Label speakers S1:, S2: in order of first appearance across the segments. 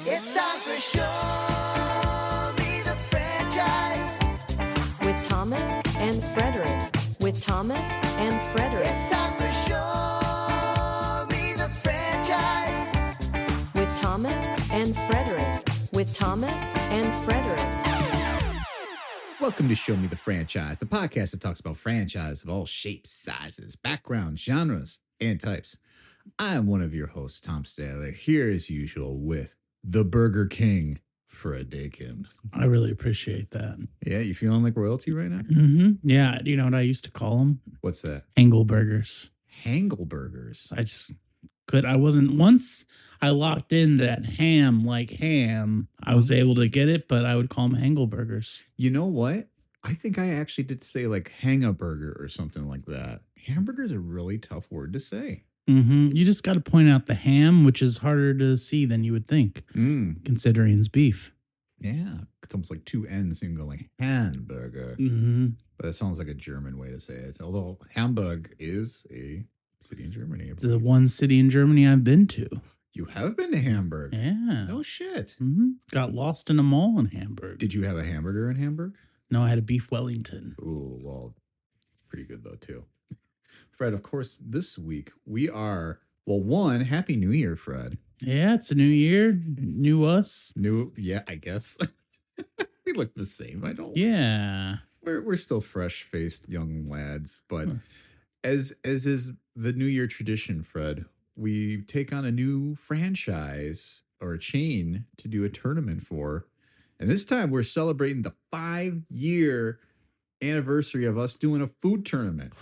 S1: It's time for Show Me the Franchise.
S2: With Thomas and Frederick. With Thomas and Frederick.
S1: It's time for Show Me the Franchise.
S2: With Thomas and Frederick. With Thomas and Frederick.
S3: Welcome to Show Me the Franchise, the podcast that talks about franchise of all shapes, sizes, backgrounds, genres, and types. I am one of your hosts, Tom Staller, here as usual with the Burger King, Fred Dakin.
S4: I really appreciate that.
S3: Yeah, you feeling like royalty right now?
S4: Mm-hmm. Yeah, do you know what I used to call them?
S3: What's that?
S4: Engelburgers.
S3: Hangleburgers.
S4: I wasn't, once I locked in that ham like ham, I was able to get it, but I would call them Engelburgers.
S3: You know what? I think I actually did say like hang-a-burger or something like that. Hamburger's a really tough word to say.
S4: Mm-hmm. You just got to point out the ham, which is harder to see than you would think, considering it's beef.
S3: Yeah, it's almost like two N's. You can go like hamburger.
S4: Mm-hmm.
S3: But that sounds like a German way to say it. Although Hamburg is a city in Germany.
S4: It's the one city in Germany I've been to.
S3: You have been to Hamburg?
S4: Yeah.
S3: No shit.
S4: Mm-hmm. Got lost in a mall in Hamburg.
S3: Did you have a hamburger in Hamburg?
S4: No, I had a beef Wellington.
S3: Ooh, well, it's pretty good though, too. Fred, of course, this week we are, well, one, Happy New Year, Fred.
S4: Yeah, it's a new year, new us.
S3: Yeah, I guess. We look the same. I don't.
S4: Yeah.
S3: We're still fresh-faced young lads, but as is the New Year tradition, Fred, we take on a new franchise or a chain to do a tournament for. And this time we're celebrating the 5-year anniversary of us doing a food tournament.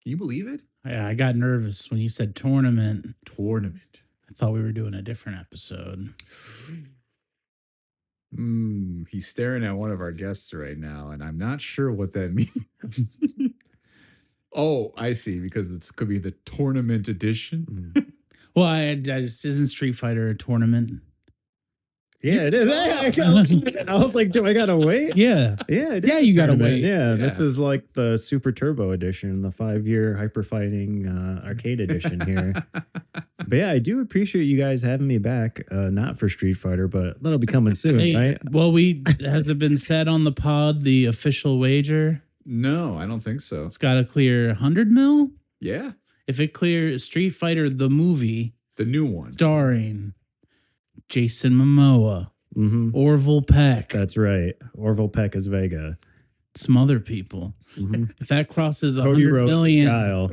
S3: Can you believe it?
S4: Yeah, I got nervous when you said tournament.
S3: Tournament.
S4: I thought we were doing a different episode.
S3: He's staring at one of our guests right now, and I'm not sure what that means. Oh, I see, because it could be the tournament edition.
S4: Well, I just isn't Street Fighter a tournament?
S5: Yeah, it is. I was like, do I gotta wait?
S4: Yeah.
S5: Yeah, it
S4: Yeah,
S5: is
S4: you gotta
S5: tournament.
S4: wait.
S5: Yeah, this is like the Super Turbo edition, the 5-year hyper fighting arcade edition here. But yeah, I do appreciate you guys having me back. Not for Street Fighter, but that'll be coming soon, right?
S4: Well, has it been said on the pod, the official wager?
S3: No, I don't think so.
S4: It's got to clear 100 mil?
S3: Yeah,
S4: If it clears Street Fighter, the movie,
S3: the new one.
S4: starring Jason Momoa, Orville Peck,
S5: That's right. Orville Peck is Vega.
S4: some other people. If that crosses
S5: Cody
S4: 100
S5: Rhodes is
S4: million
S5: Kyle.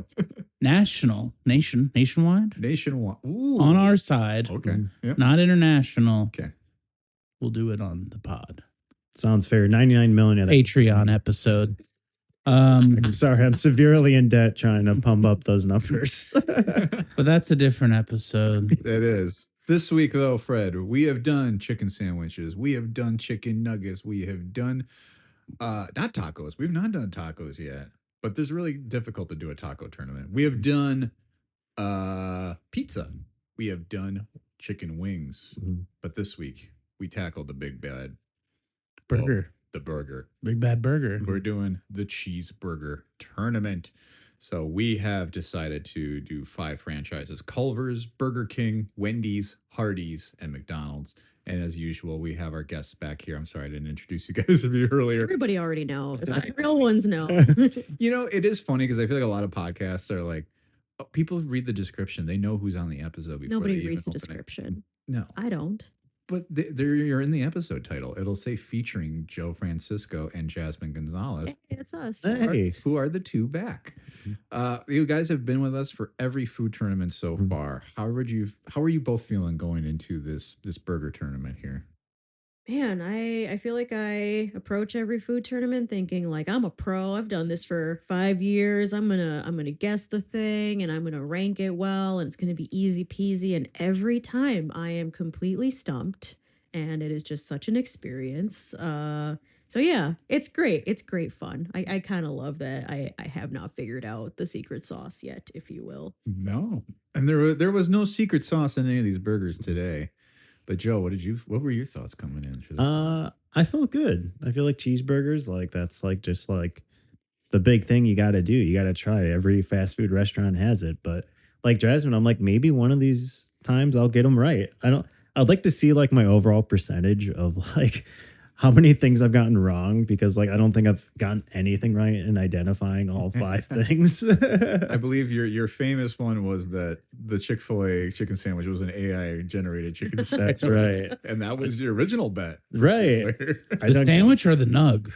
S4: nationwide
S3: Nationwide. Ooh.
S4: on our side,
S3: Okay. Yep.
S4: not international,
S3: Okay.
S4: we'll do it on the pod.
S5: Sounds fair. 99 million of that.
S4: Patreon episode.
S5: I'm sorry, I'm severely in debt trying to pump up those numbers.
S4: But that's a different episode.
S3: That is. This week, though, Fred, we have done chicken sandwiches. We have done chicken nuggets. We have done, not tacos. We've not done tacos yet. But there's really difficult to do a taco tournament. We have done pizza. We have done chicken wings. But this week, we tackled the big bad
S4: Burger.
S3: the burger.
S4: Big Bad Burger.
S3: We're doing the cheeseburger tournament. So we have decided to do 5 franchises: Culver's, Burger King, Wendy's, Hardee's, and McDonald's. And as usual, we have our guests back here. I'm sorry I didn't introduce you guys earlier.
S6: Everybody already knows. The real ones know.
S3: You know, it is funny because I feel like a lot of podcasts are like, people read the description. They know who's on the episode before
S6: Nobody
S3: they
S6: reads the
S3: even open it.
S6: description.
S3: No.
S6: I don't.
S3: But you're in the episode title. It'll say featuring Joe Francisco and Jasmine Gonzalez.
S6: Hey, it's us.
S5: Hey.
S3: Who are the two back? You guys have been with us for every food tournament so far. How are you both feeling going into this burger tournament here?
S6: Man, I feel like I approach every food tournament thinking like I'm a pro. I've done this for 5 years. I'm gonna guess the thing and I'm gonna rank it well and it's gonna be easy peasy. And every time I am completely stumped, and it is just such an experience. So yeah, it's great. It's great fun. I kind of love that. I have not figured out the secret sauce yet, if you will.
S3: No, and there was no secret sauce in any of these burgers today. But Joe, what were your thoughts coming in? For this?
S5: I felt good. I feel like cheeseburgers, like that's like just like the big thing you got to do. You got to try. Every fast food restaurant has it, but like Jasmine, I'm like maybe one of these times I'll get them right. I'd like to see like my overall percentage of like how many things I've gotten wrong, because like I don't think I've gotten anything right in identifying all 5 things.
S3: I believe your famous one was that the Chick-fil-A chicken sandwich was an AI generated chicken sandwich.
S5: That's right.
S3: And that was the original bet.
S5: Right. I
S4: The
S5: don't-
S4: sandwich or the nug?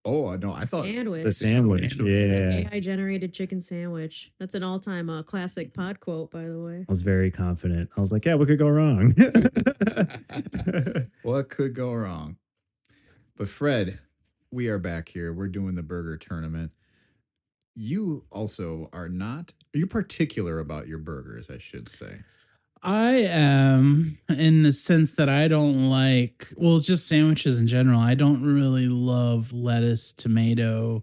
S3: Oh, no, I thought
S6: Sandwich.
S5: the sandwich. Yeah.
S6: AI generated chicken sandwich. That's an all time classic pod quote, by the way.
S5: I was very confident. I was like, yeah, what could go wrong?
S3: what could go wrong? But Fred, we are back here. We're doing the burger tournament. You also are you particular about your burgers, I should say.
S4: I am, in the sense that I don't like, well, just sandwiches in general. I don't really love lettuce, tomato,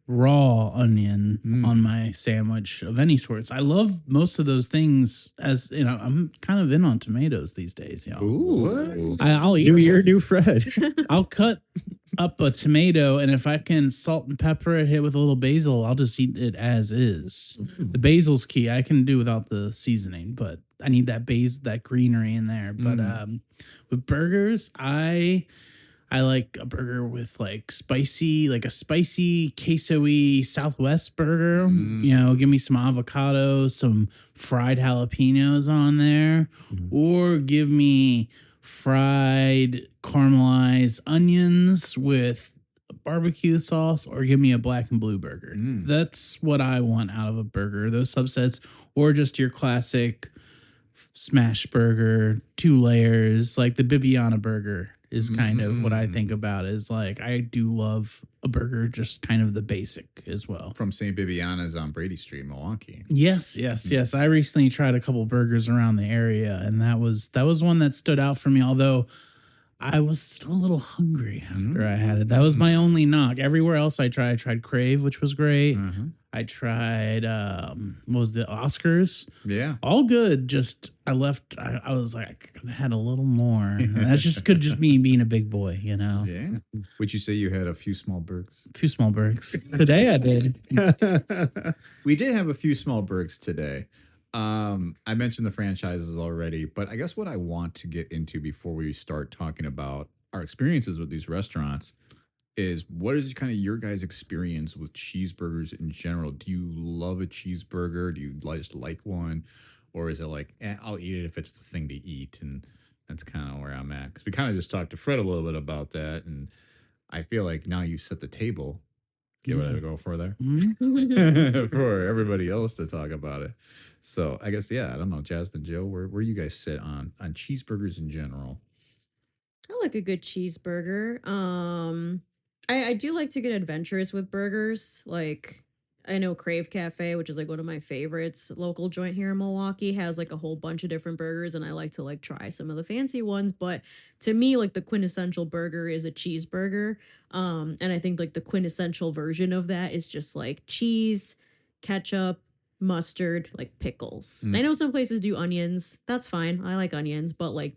S4: raw onion on my sandwich of any sorts. I love most of those things, as you know, I'm kind of in on tomatoes these days, y'all.
S3: Ooh.
S4: I'll eat
S5: New year, new Fred.
S4: I'll cut up a tomato, and if I can salt and pepper it, hit with a little basil, I'll just eat it as is. The basil's key. I can do without the seasoning, but I need that greenery in there. But with burgers, I like a burger with like a spicy queso-y Southwest burger. You know, give me some avocado, some fried jalapenos on there, or give me fried caramelized onions with barbecue sauce, or give me a black and blue burger. That's what I want out of a burger, those subsets, or just your classic smash burger, 2 layers, like the Bibiana burger is kind of what I think about, is like, I do love a burger, just kind of the basic as well.
S3: From St. Bibiana's on Brady Street, Milwaukee.
S4: Yes. I recently tried a couple burgers around the area, and that was one that stood out for me, although I was still a little hungry after I had it. That was my only knock. Everywhere else I tried Crave, which was great. I tried what was the Oscars? Yeah. All good. Just I left. I was like, I could have had a little more. And that could just me being a big boy, you know.
S3: Yeah. Would you say you had a few small burgers?
S4: A few small burgers. Today I did.
S3: We did have a few small burgers today. I mentioned the franchises already, but I guess what I want to get into before we start talking about our experiences with these restaurants is, what is kind of your guys' experience with cheeseburgers in general? Do you love a cheeseburger? Do you just like one? Or is it like, I'll eat it if it's the thing to eat? And that's kind of where I'm at. Because we kind of just talked to Fred a little bit about that. And I feel like now you've set the table. Get ready to go for there. For everybody else to talk about it. So I guess, I don't know, Jasmine, Joe, where you guys sit on cheeseburgers in general?
S6: I like a good cheeseburger. I do like to get adventurous with burgers. Like, I know Crave Cafe, which is like one of my favorites, local joint here in Milwaukee, has like a whole bunch of different burgers, and I like to like try some of the fancy ones. But to me, like the quintessential burger is a cheeseburger. And I think like the quintessential version of that is just like cheese, ketchup, mustard, like pickles. I know some places do onions. That's fine. I like onions, but like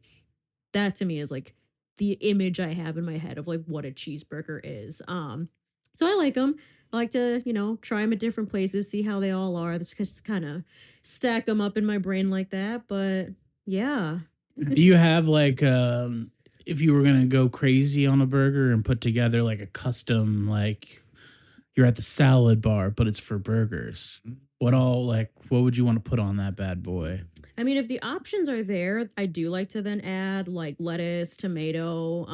S6: that to me is like the image I have in my head of like what a cheeseburger is. So I like them. I like to, try them at different places, see how they all are. Just kind of stack them up in my brain like that. But yeah.
S4: Do you have like, if you were going to go crazy on a burger and put together like a custom, like you're at the salad bar, but it's for burgers, what would you want to put on that bad boy?
S6: I mean, if the options are there, I do like to then add like lettuce, tomato,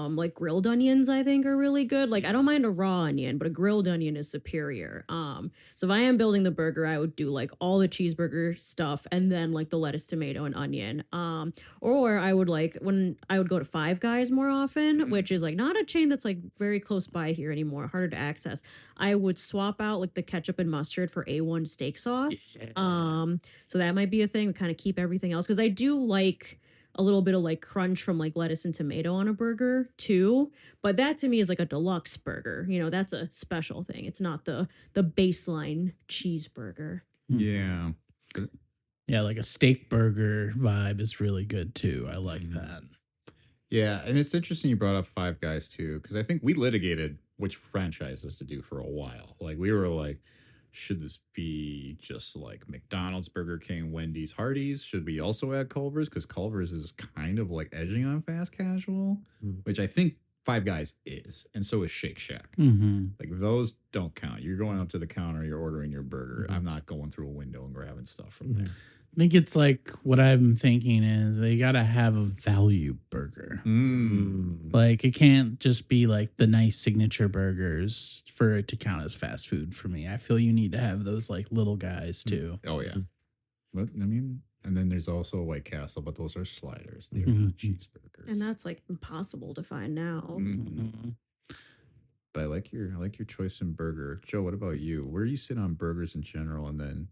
S6: like grilled onions, I think are really good. Like I don't mind a raw onion, but a grilled onion is superior. So if I am building the burger, I would do like all the cheeseburger stuff and then like the lettuce, tomato, and onion. Or I would when I would go to Five Guys more often, which is like not a chain that's like very close by here anymore, harder to access. I would swap out like the ketchup and mustard for A1 steak sauce. So that might be a thing. We kind of keep everything else, because I do like a little bit of like crunch from like lettuce and tomato on a burger too. But that to me is like a deluxe burger. That's a special thing. It's not the baseline cheeseburger.
S3: Yeah.
S4: Yeah, like a steak burger vibe is really good too. I like that.
S3: Yeah, and it's interesting you brought up Five Guys too, because I think we litigated which franchises to do for a while. Like we were like, Should this be just like McDonald's, Burger King, Wendy's, Hardee's? Should we also add Culver's? Because Culver's is kind of like edging on fast casual, which I think Five Guys is, and so is Shake Shack.
S4: Mm-hmm.
S3: Like those don't count. You're going up to the counter, you're ordering your burger. I'm not going through a window and grabbing stuff from there.
S4: I think it's like what I'm thinking is they got to have a value burger. Like it can't just be like the nice signature burgers for it to count as fast food for me. I feel you need to have those like little guys too.
S3: Oh yeah. But I mean, and then there's also White Castle, but those are sliders. They are
S4: Mhm.
S3: not cheeseburgers.
S6: And that's like impossible to find now.
S3: Mhm. But I like your choice in burger. Joe, what about you? Where do you sit on burgers in general? And then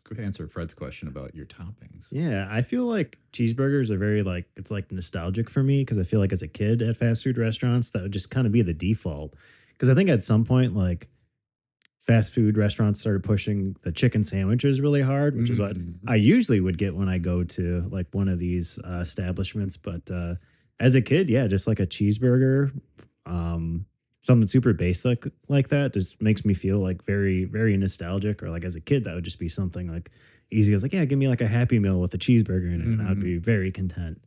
S3: go answer Fred's question about your toppings.
S5: Yeah, I feel like cheeseburgers are very like it's like nostalgic for me because I feel like as a kid at fast food restaurants that would just kind of be the default. Because I think at some point like fast food restaurants started pushing the chicken sandwiches really hard, which is what I usually would get when I go to like one of these establishments. But as a kid, yeah, just like a cheeseburger, something super basic like that just makes me feel like very, very nostalgic. Or like as a kid, that would just be something like easy. I was like, yeah, give me like a Happy Meal with a cheeseburger in it, and I'd be very content.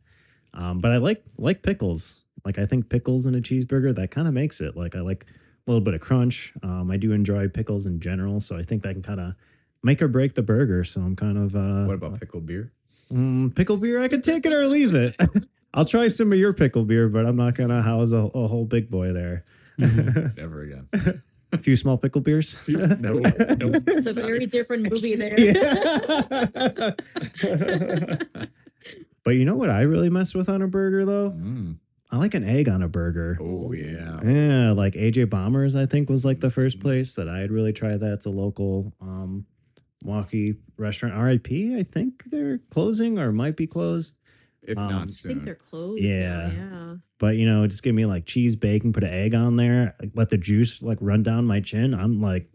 S5: But I like pickles. Like I think pickles in a cheeseburger, that kind of makes it. Like I like a little bit of crunch. I do enjoy pickles in general, so I think that can kind of make or break the burger. So I'm kind of
S3: What about pickled beer?
S5: pickle beer? I could take it or leave it. I'll try some of your pickle beer, but I'm not gonna house a whole big boy there.
S3: Never again.
S5: A few small pickle beers.
S3: No.
S6: It's a very different movie there.
S5: But you know what I really mess with on a burger though? I like an egg on a burger.
S3: Oh yeah.
S5: Yeah, like AJ Bombers, I think was like the first place that I had really tried that. It's a local Milwaukee restaurant. RIP, I think they're closing or might be closed.
S3: If not
S6: I think
S3: soon.
S6: they're closed.
S5: Yeah.
S6: Yeah.
S5: But you know, just give me like cheese, bacon, put an egg on there, like, let the juice like run down my chin. I'm like,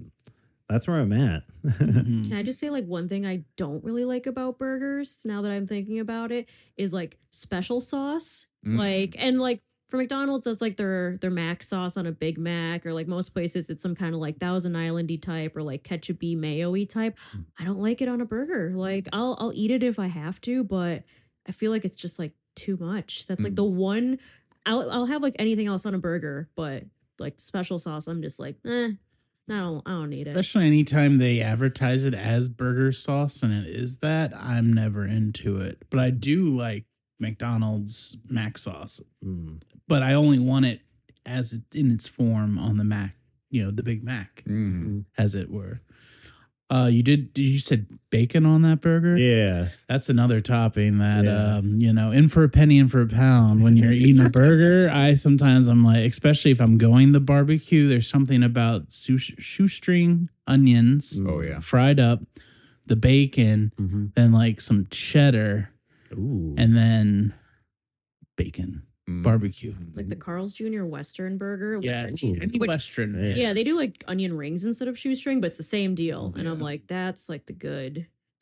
S5: that's where I'm at.
S6: Can I just say like one thing I don't really like about burgers now that I'm thinking about it is like special sauce. Like and like for McDonald's, that's like their mac sauce on a Big Mac, or like most places it's some kind of like Thousand Islandy type or like ketchup-y, mayo-y type. I don't like it on a burger. Like I'll eat it if I have to, but I feel like it's just like too much. That's like the one I'll have like anything else on a burger, but like special sauce, I'm just like, I don't need it.
S4: Especially anytime they advertise it as burger sauce and it is that, I'm never into it. But I do like McDonald's mac sauce. But I only want it as in its form on the Mac, you know, the Big Mac, as it were. You said bacon on that burger?
S5: Yeah.
S4: That's another topping that, you know, in for a penny, in for a pound. When you're eating a burger, I'm like, especially if I'm going the barbecue, there's something about shoestring onions, fried up, the bacon, then like some cheddar, and then bacon. Barbecue.
S6: It's like the Carl's Jr. Western burger.
S4: Yeah, any
S6: Which-
S4: Western.
S6: Yeah, they do like onion rings instead of shoestring, but it's the same deal. And I'm like, that's like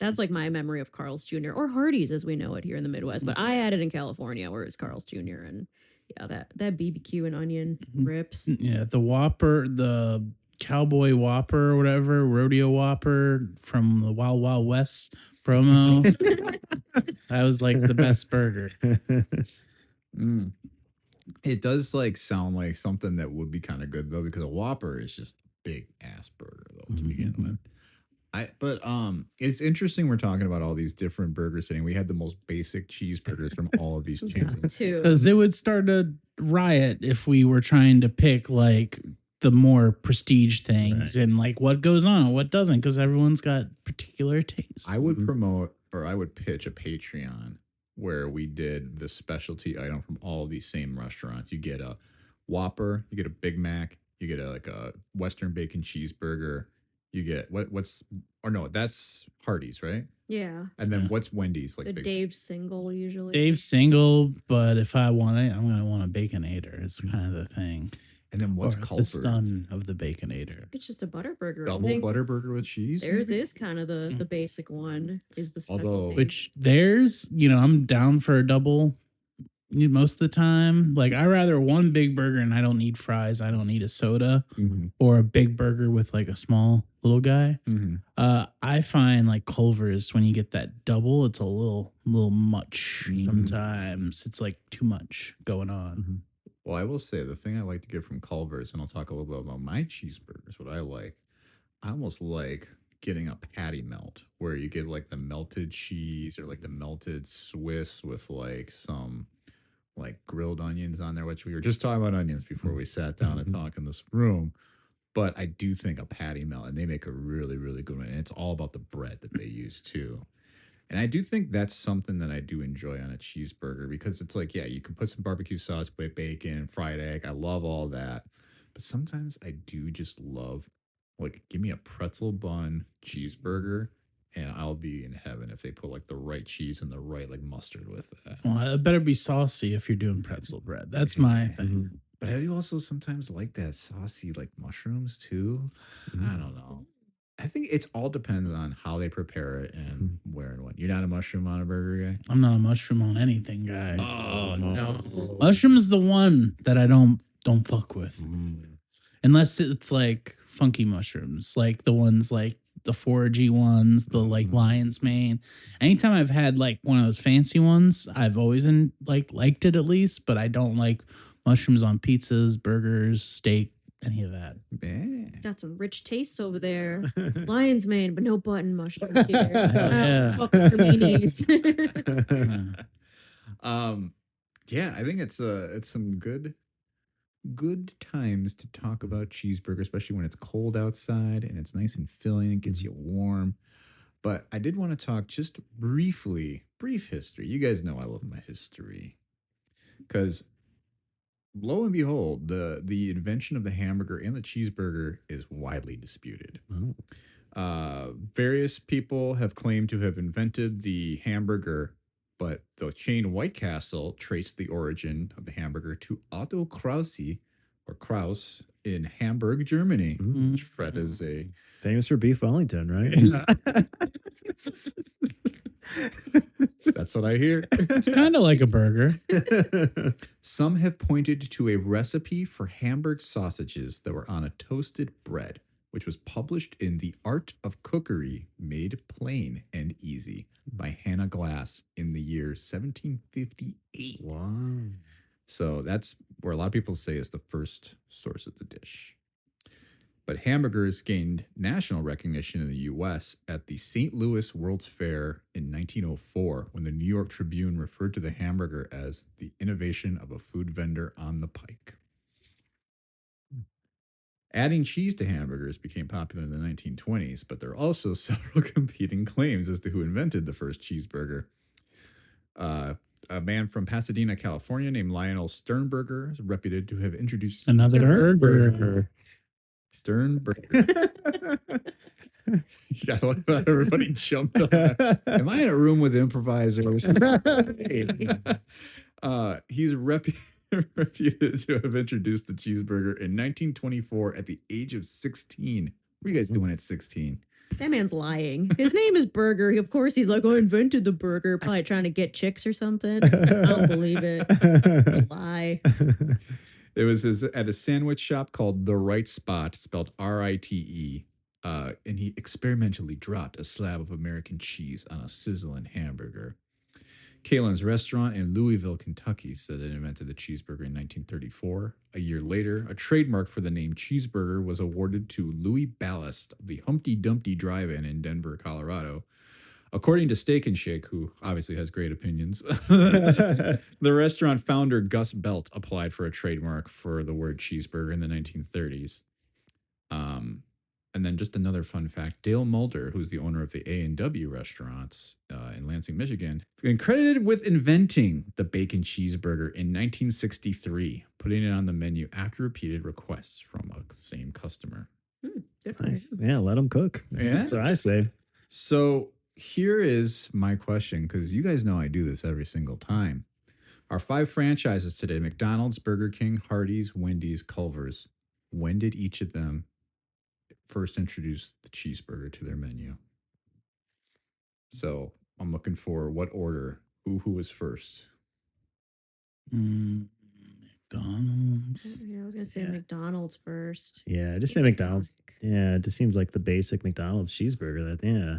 S6: that's like my memory of Carl's Jr. or Hardee's as we know it here in the Midwest. But I had it in California where it's Carl's Jr. And yeah, that BBQ and onion rips.
S4: Yeah, the Whopper, the Cowboy Whopper or whatever, Rodeo Whopper from the Wild Wild West promo. That was like the best burger.
S3: It does like sound like something that would be kind of good though, because a Whopper is just big ass burger though to begin with. But it's interesting we're talking about all these different burgers today. We had the most basic cheeseburgers from all of these chains.
S6: Too.
S4: Because it would start a riot if we were trying to pick like the more prestige things and like what goes on and what doesn't, because everyone's got particular tastes.
S3: I would promote, or I would pitch a Patreon where we did the specialty item from all of these same restaurants. You get a Whopper, you get a Big Mac, you get a Western bacon cheeseburger, you get that's Hardee's, right?
S6: Yeah.
S3: And then what's Wendy's? Like
S6: The Dave single usually.
S4: Dave single, but if I want it, I'm gonna want a Baconator. It's kind of the thing.
S3: And then what's
S4: Or the
S3: Culver?
S4: son of the Baconator.
S6: It's just a butter burger. I
S3: Double
S6: think.
S3: butter burger with cheese?
S6: Theirs is kind of the basic one. Is the specialty.
S3: Although-
S4: Which there's, you know, I'm down for a double Most of the time, like I rather one big burger and I don't need fries. I don't need a soda, or a big burger with like a small little guy. I find like Culver's when you get that double, it's a little much sometimes. It's like too much going on.
S3: Well, I will say the thing I like to get from Culver's, and I'll talk a little bit about my cheeseburgers, what I almost like getting a patty melt where you get like the melted cheese or like the melted Swiss with like some like grilled onions on there, which we were just talking about onions before we sat down and talk in this room. But I do think a patty melt, and they make a really, really good one. And it's all about the bread that they use too. And I do think that's something that I do enjoy on a cheeseburger because it's like, yeah, you can put some barbecue sauce, put bacon, fried egg. I love all that. But sometimes I do just love, like, give me a pretzel bun cheeseburger and I'll be in heaven if they put like the right cheese and the right like mustard with that.
S4: Well, it better be saucy if you're doing pretzel bread. That's my thing.
S3: But I do also sometimes like that saucy like mushrooms too. I don't know. I think it's all depends on how they prepare it and where and when. You're not a mushroom on a burger guy?
S4: I'm not a mushroom on anything, guy.
S3: Oh no.
S4: Mushroom is the one that I don't fuck with, unless it's like funky mushrooms, like the ones like the 4G ones, the like lion's mane. Anytime I've had like one of those fancy ones, I've always liked it at least, but I don't like mushrooms on pizzas, burgers, steak, any of that.
S3: Man.
S6: Got some rich tastes over there. Lion's mane, but no button mushrooms here.
S4: Yeah.
S6: Fuck creminis.
S3: Yeah, I think it's some good times to talk about cheeseburger, especially when it's cold outside and it's nice and filling and gets you warm. But I did want to talk just brief history. You guys know I love my history. Because lo and behold, the invention of the hamburger and the cheeseburger is widely disputed. Various people have claimed to have invented the hamburger, but the chain White Castle traced the origin of the hamburger to Otto Kraus in Hamburg, Germany. Which Fred is a
S5: Famous for beef Wellington, right?
S3: That's what I hear.
S4: It's kind of like a burger.
S3: Some have pointed to a recipe for Hamburg sausages that were on a toasted bread, which was published in The Art of Cookery Made Plain and Easy by Hannah Glass in the year 1758.
S5: Wow.
S3: So that's where a lot of people say is the first source of the dish. But hamburgers gained national recognition in the U.S. at the St. Louis World's Fair in 1904 when the New York Tribune referred to the hamburger as the innovation of a food vendor on the pike. Adding cheese to hamburgers became popular in the 1920s, but there are also several competing claims as to who invented the first cheeseburger. A man from Pasadena, California named Lionel Sternberger is reputed to have introduced
S4: Another burger.
S3: Sternberger. Yeah, I like that everybody jumped on that. Am I in a room with improvisers? He's reputed to have introduced the cheeseburger in 1924 at the age of 16. What are you guys doing at 16?
S6: That man's lying. His name is Burger. Of course, he's like, I invented the burger. Probably trying to get chicks or something. I don't believe it. It's a lie.
S3: It was at a sandwich shop called The Right Spot, spelled R-I-T-E. And he experimentally dropped a slab of American cheese on a sizzling hamburger. Kalen's restaurant in Louisville, Kentucky said it invented the cheeseburger in 1934. A year later, a trademark for the name cheeseburger was awarded to Louis Ballast of the Humpty Dumpty Drive-In in Denver, Colorado. According to Steak and Shake, who obviously has great opinions, the restaurant founder Gus Belt applied for a trademark for the word cheeseburger in the 1930s. And then just another fun fact, Dale Mulder, who's the owner of the A&W restaurants in Lansing, Michigan, been credited with inventing the bacon cheeseburger in 1963, putting it on the menu after repeated requests from a same customer.
S6: Good for
S5: Nice.
S6: him.
S5: Yeah, let them cook.
S3: Yeah.
S5: That's what I say.
S3: So here is my question, because you guys know I do this every single time. Our 5 franchises today, McDonald's, Burger King, Hardee's, Wendy's, Culver's. When did each of them first introduce the cheeseburger to their menu? So I'm looking for what order, who was first.
S4: McDonald's.
S6: Yeah, I was gonna say
S5: Yeah.
S6: McDonald's first.
S5: Yeah, just say McDonald's.
S6: Iconic.
S5: Yeah, it just seems like the basic McDonald's cheeseburger. That yeah.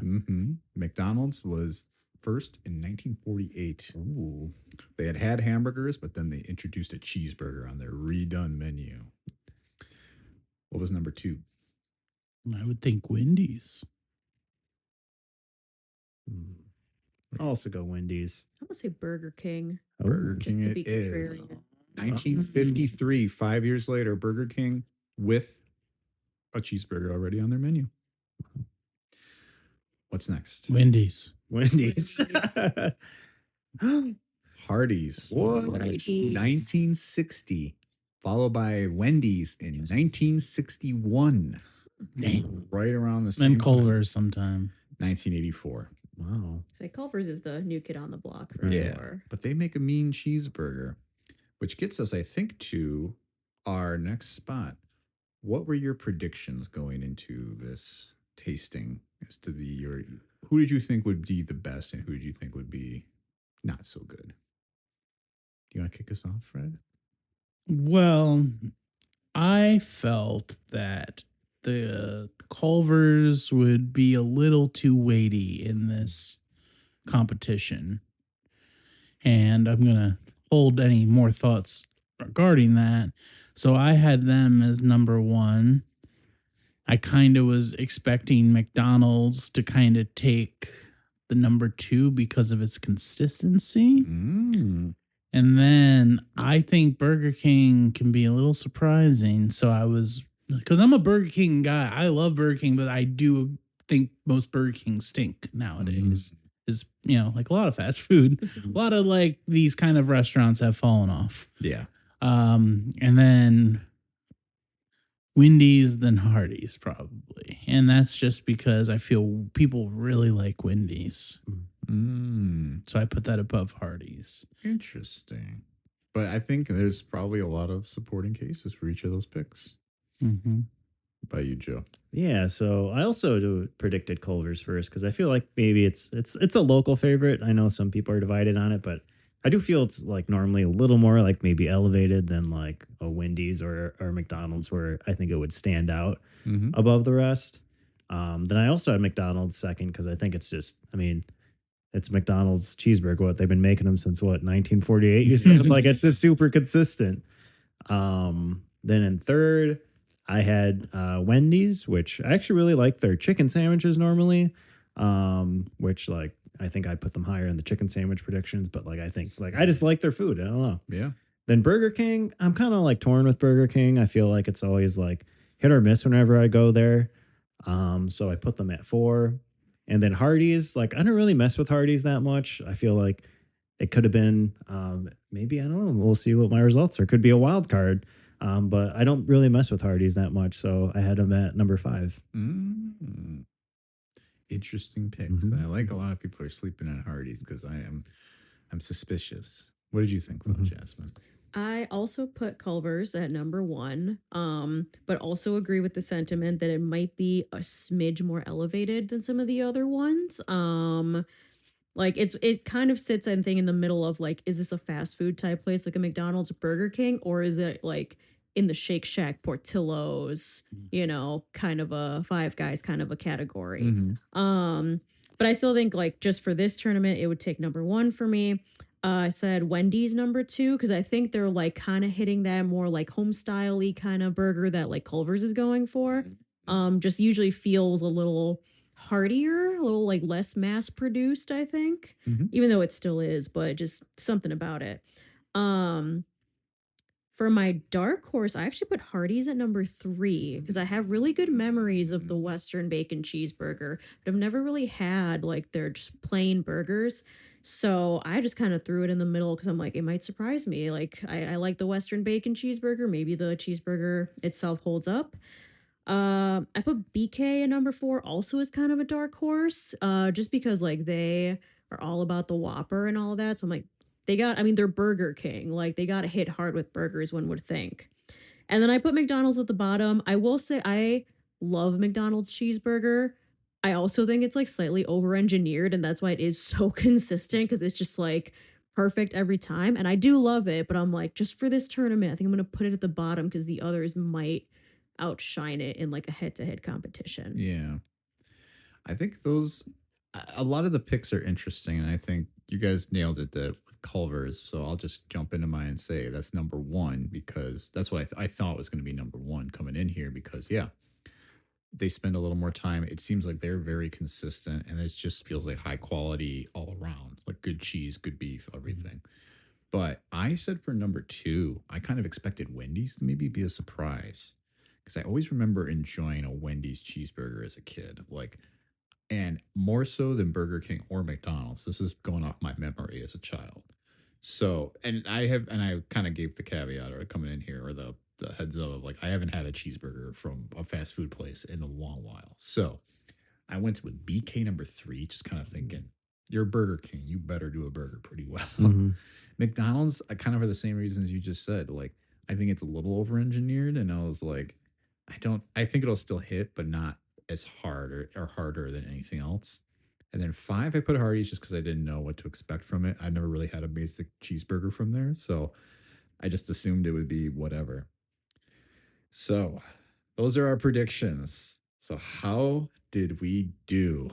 S3: McDonald's was first in 1948.
S5: Ooh.
S3: They had hamburgers, but then they introduced a cheeseburger on their redone menu. What was number 2?
S4: I would think Wendy's.
S5: I'll also go Wendy's.
S6: I'm gonna say Burger King.
S3: Burger
S5: Ooh.
S3: King
S6: To
S3: it
S6: be
S3: is.
S6: contrarian.
S3: 1953, 5 years later, Burger King with a cheeseburger already on their menu. What's next?
S4: Wendy's.
S5: Wendy's.
S3: Hardee's.
S5: What?
S6: Hardee's.
S3: 1960, followed by Wendy's in 1961.
S4: Damn.
S3: Right around the same
S4: Then
S3: time.
S4: Culver sometime.
S3: 1984.
S5: Wow.
S6: Say Culver's is the new kid on the block for
S3: Yeah.
S6: sure.
S3: But they make a mean cheeseburger, which gets us, I think, to our next spot. What were your predictions going into this tasting as to who did you think would be the best and who did you think would be not so good? Do you want to kick us off, Fred?
S4: Well, I felt that the Culvers would be a little too weighty in this competition. And I'm going to hold any more thoughts regarding that. So I had them as number 1. I kind of was expecting McDonald's to kind of take the number 2 because of its consistency.
S3: Mm.
S4: And then I think Burger King can be a little surprising. So I was, because I'm a Burger King guy. I love Burger King, but I do think most Burger King stink nowadays. Is, like a lot of fast food. A lot of like these kind of restaurants have fallen off.
S3: Yeah.
S4: And then Wendy's, then Hardee's probably. And that's just because I feel people really like Wendy's. So I put that above Hardee's.
S3: Interesting. But I think there's probably a lot of supporting cases for each of those picks.
S4: Mm-hmm.
S3: By you, Joe.
S5: Yeah, so I also predicted Culver's first because I feel like maybe it's a local favorite. I know some people are divided on it, but I do feel it's like normally a little more like maybe elevated than like a Wendy's or McDonald's, where I think it would stand out above the rest. Then I also had McDonald's second because I think it's just, it's McDonald's cheeseburger. What they've been making them since 1948? You said like it's just super consistent. Then in third, I had Wendy's, which I actually really like their chicken sandwiches normally, which like I think I put them higher in the chicken sandwich predictions, but like I think like I just like their food. I don't know.
S3: Yeah.
S5: Then Burger King, I'm kind of like torn with Burger King. I feel like it's always like hit or miss whenever I go there. So I put them at 4. And then Hardee's, like I don't really mess with Hardee's that much. I feel like it could have been maybe, I don't know. We'll see what my results are. Could be a wild card. But I don't really mess with Hardee's that much, so I had them at number 5.
S3: Interesting picks. But I like a lot of people are sleeping on Hardee's because I'm suspicious. What did you think, though, Jasmine?
S6: I also put Culver's at number 1, but also agree with the sentiment that it might be a smidge more elevated than some of the other ones. Like it kind of sits, I think, in the middle of like, is this a fast food type place like a McDonald's, Burger King, or is it like in the Shake Shack, Portillo's, kind of a Five Guys kind of a category. But I still think like just for this tournament, it would take number 1 for me. I said Wendy's number 2 because I think they're like kind of hitting that more like home style-y kind of burger that like Culver's is going for. Just usually feels a little heartier, a little like less mass produced, I think, even though it still is, but just something about it. For my dark horse, I actually put Hardee's at number 3 because I have really good memories of the Western bacon cheeseburger, but I've never really had like their just plain burgers. So I just kind of threw it in the middle because I'm like, it might surprise me. Like I like the Western bacon cheeseburger. Maybe the cheeseburger itself holds up. I put BK at number 4 also as kind of a dark horse, just because like they are all about the Whopper and all of that. So I'm like, they're Burger King. Like they got to hit hard with burgers, one would think. And then I put McDonald's at the bottom. I will say I love McDonald's cheeseburger. I also think it's like slightly over-engineered, and that's why it is so consistent because it's just like perfect every time. And I do love it, but I'm like, just for this tournament, I think I'm going to put it at the bottom because the others might outshine it in like a head-to-head competition.
S3: Yeah. I think a lot of the picks are interesting, and I think you guys nailed it with Culver's. So I'll just jump into mine and say that's number one because that's what I thought was going to be number one coming in here because, yeah, they spend a little more time. It seems like they're very consistent, and it just feels like high quality all around, like good cheese, good beef, everything. But I said for number two, I kind of expected Wendy's to maybe be a surprise because I always remember enjoying a Wendy's cheeseburger as a kid. And more so than Burger King or McDonald's. This is going off my memory as a child. So, and I kind of gave the caveat or coming in here or the heads up of like, I haven't had a cheeseburger from a fast food place in a long while. So I went with BK number 3, just kind of thinking, you're Burger King. You better do a burger pretty well.
S5: Mhm.
S3: McDonald's, I kind of for the same reasons you just said. Like, I think it's a little over engineered. And I was like, I think it'll still hit, but not as hard or harder than anything else. And then 5, I put Hardee's just because I didn't know what to expect from it. I never really had a basic cheeseburger from there. So I just assumed it would be whatever. So those are our predictions. So how did we do?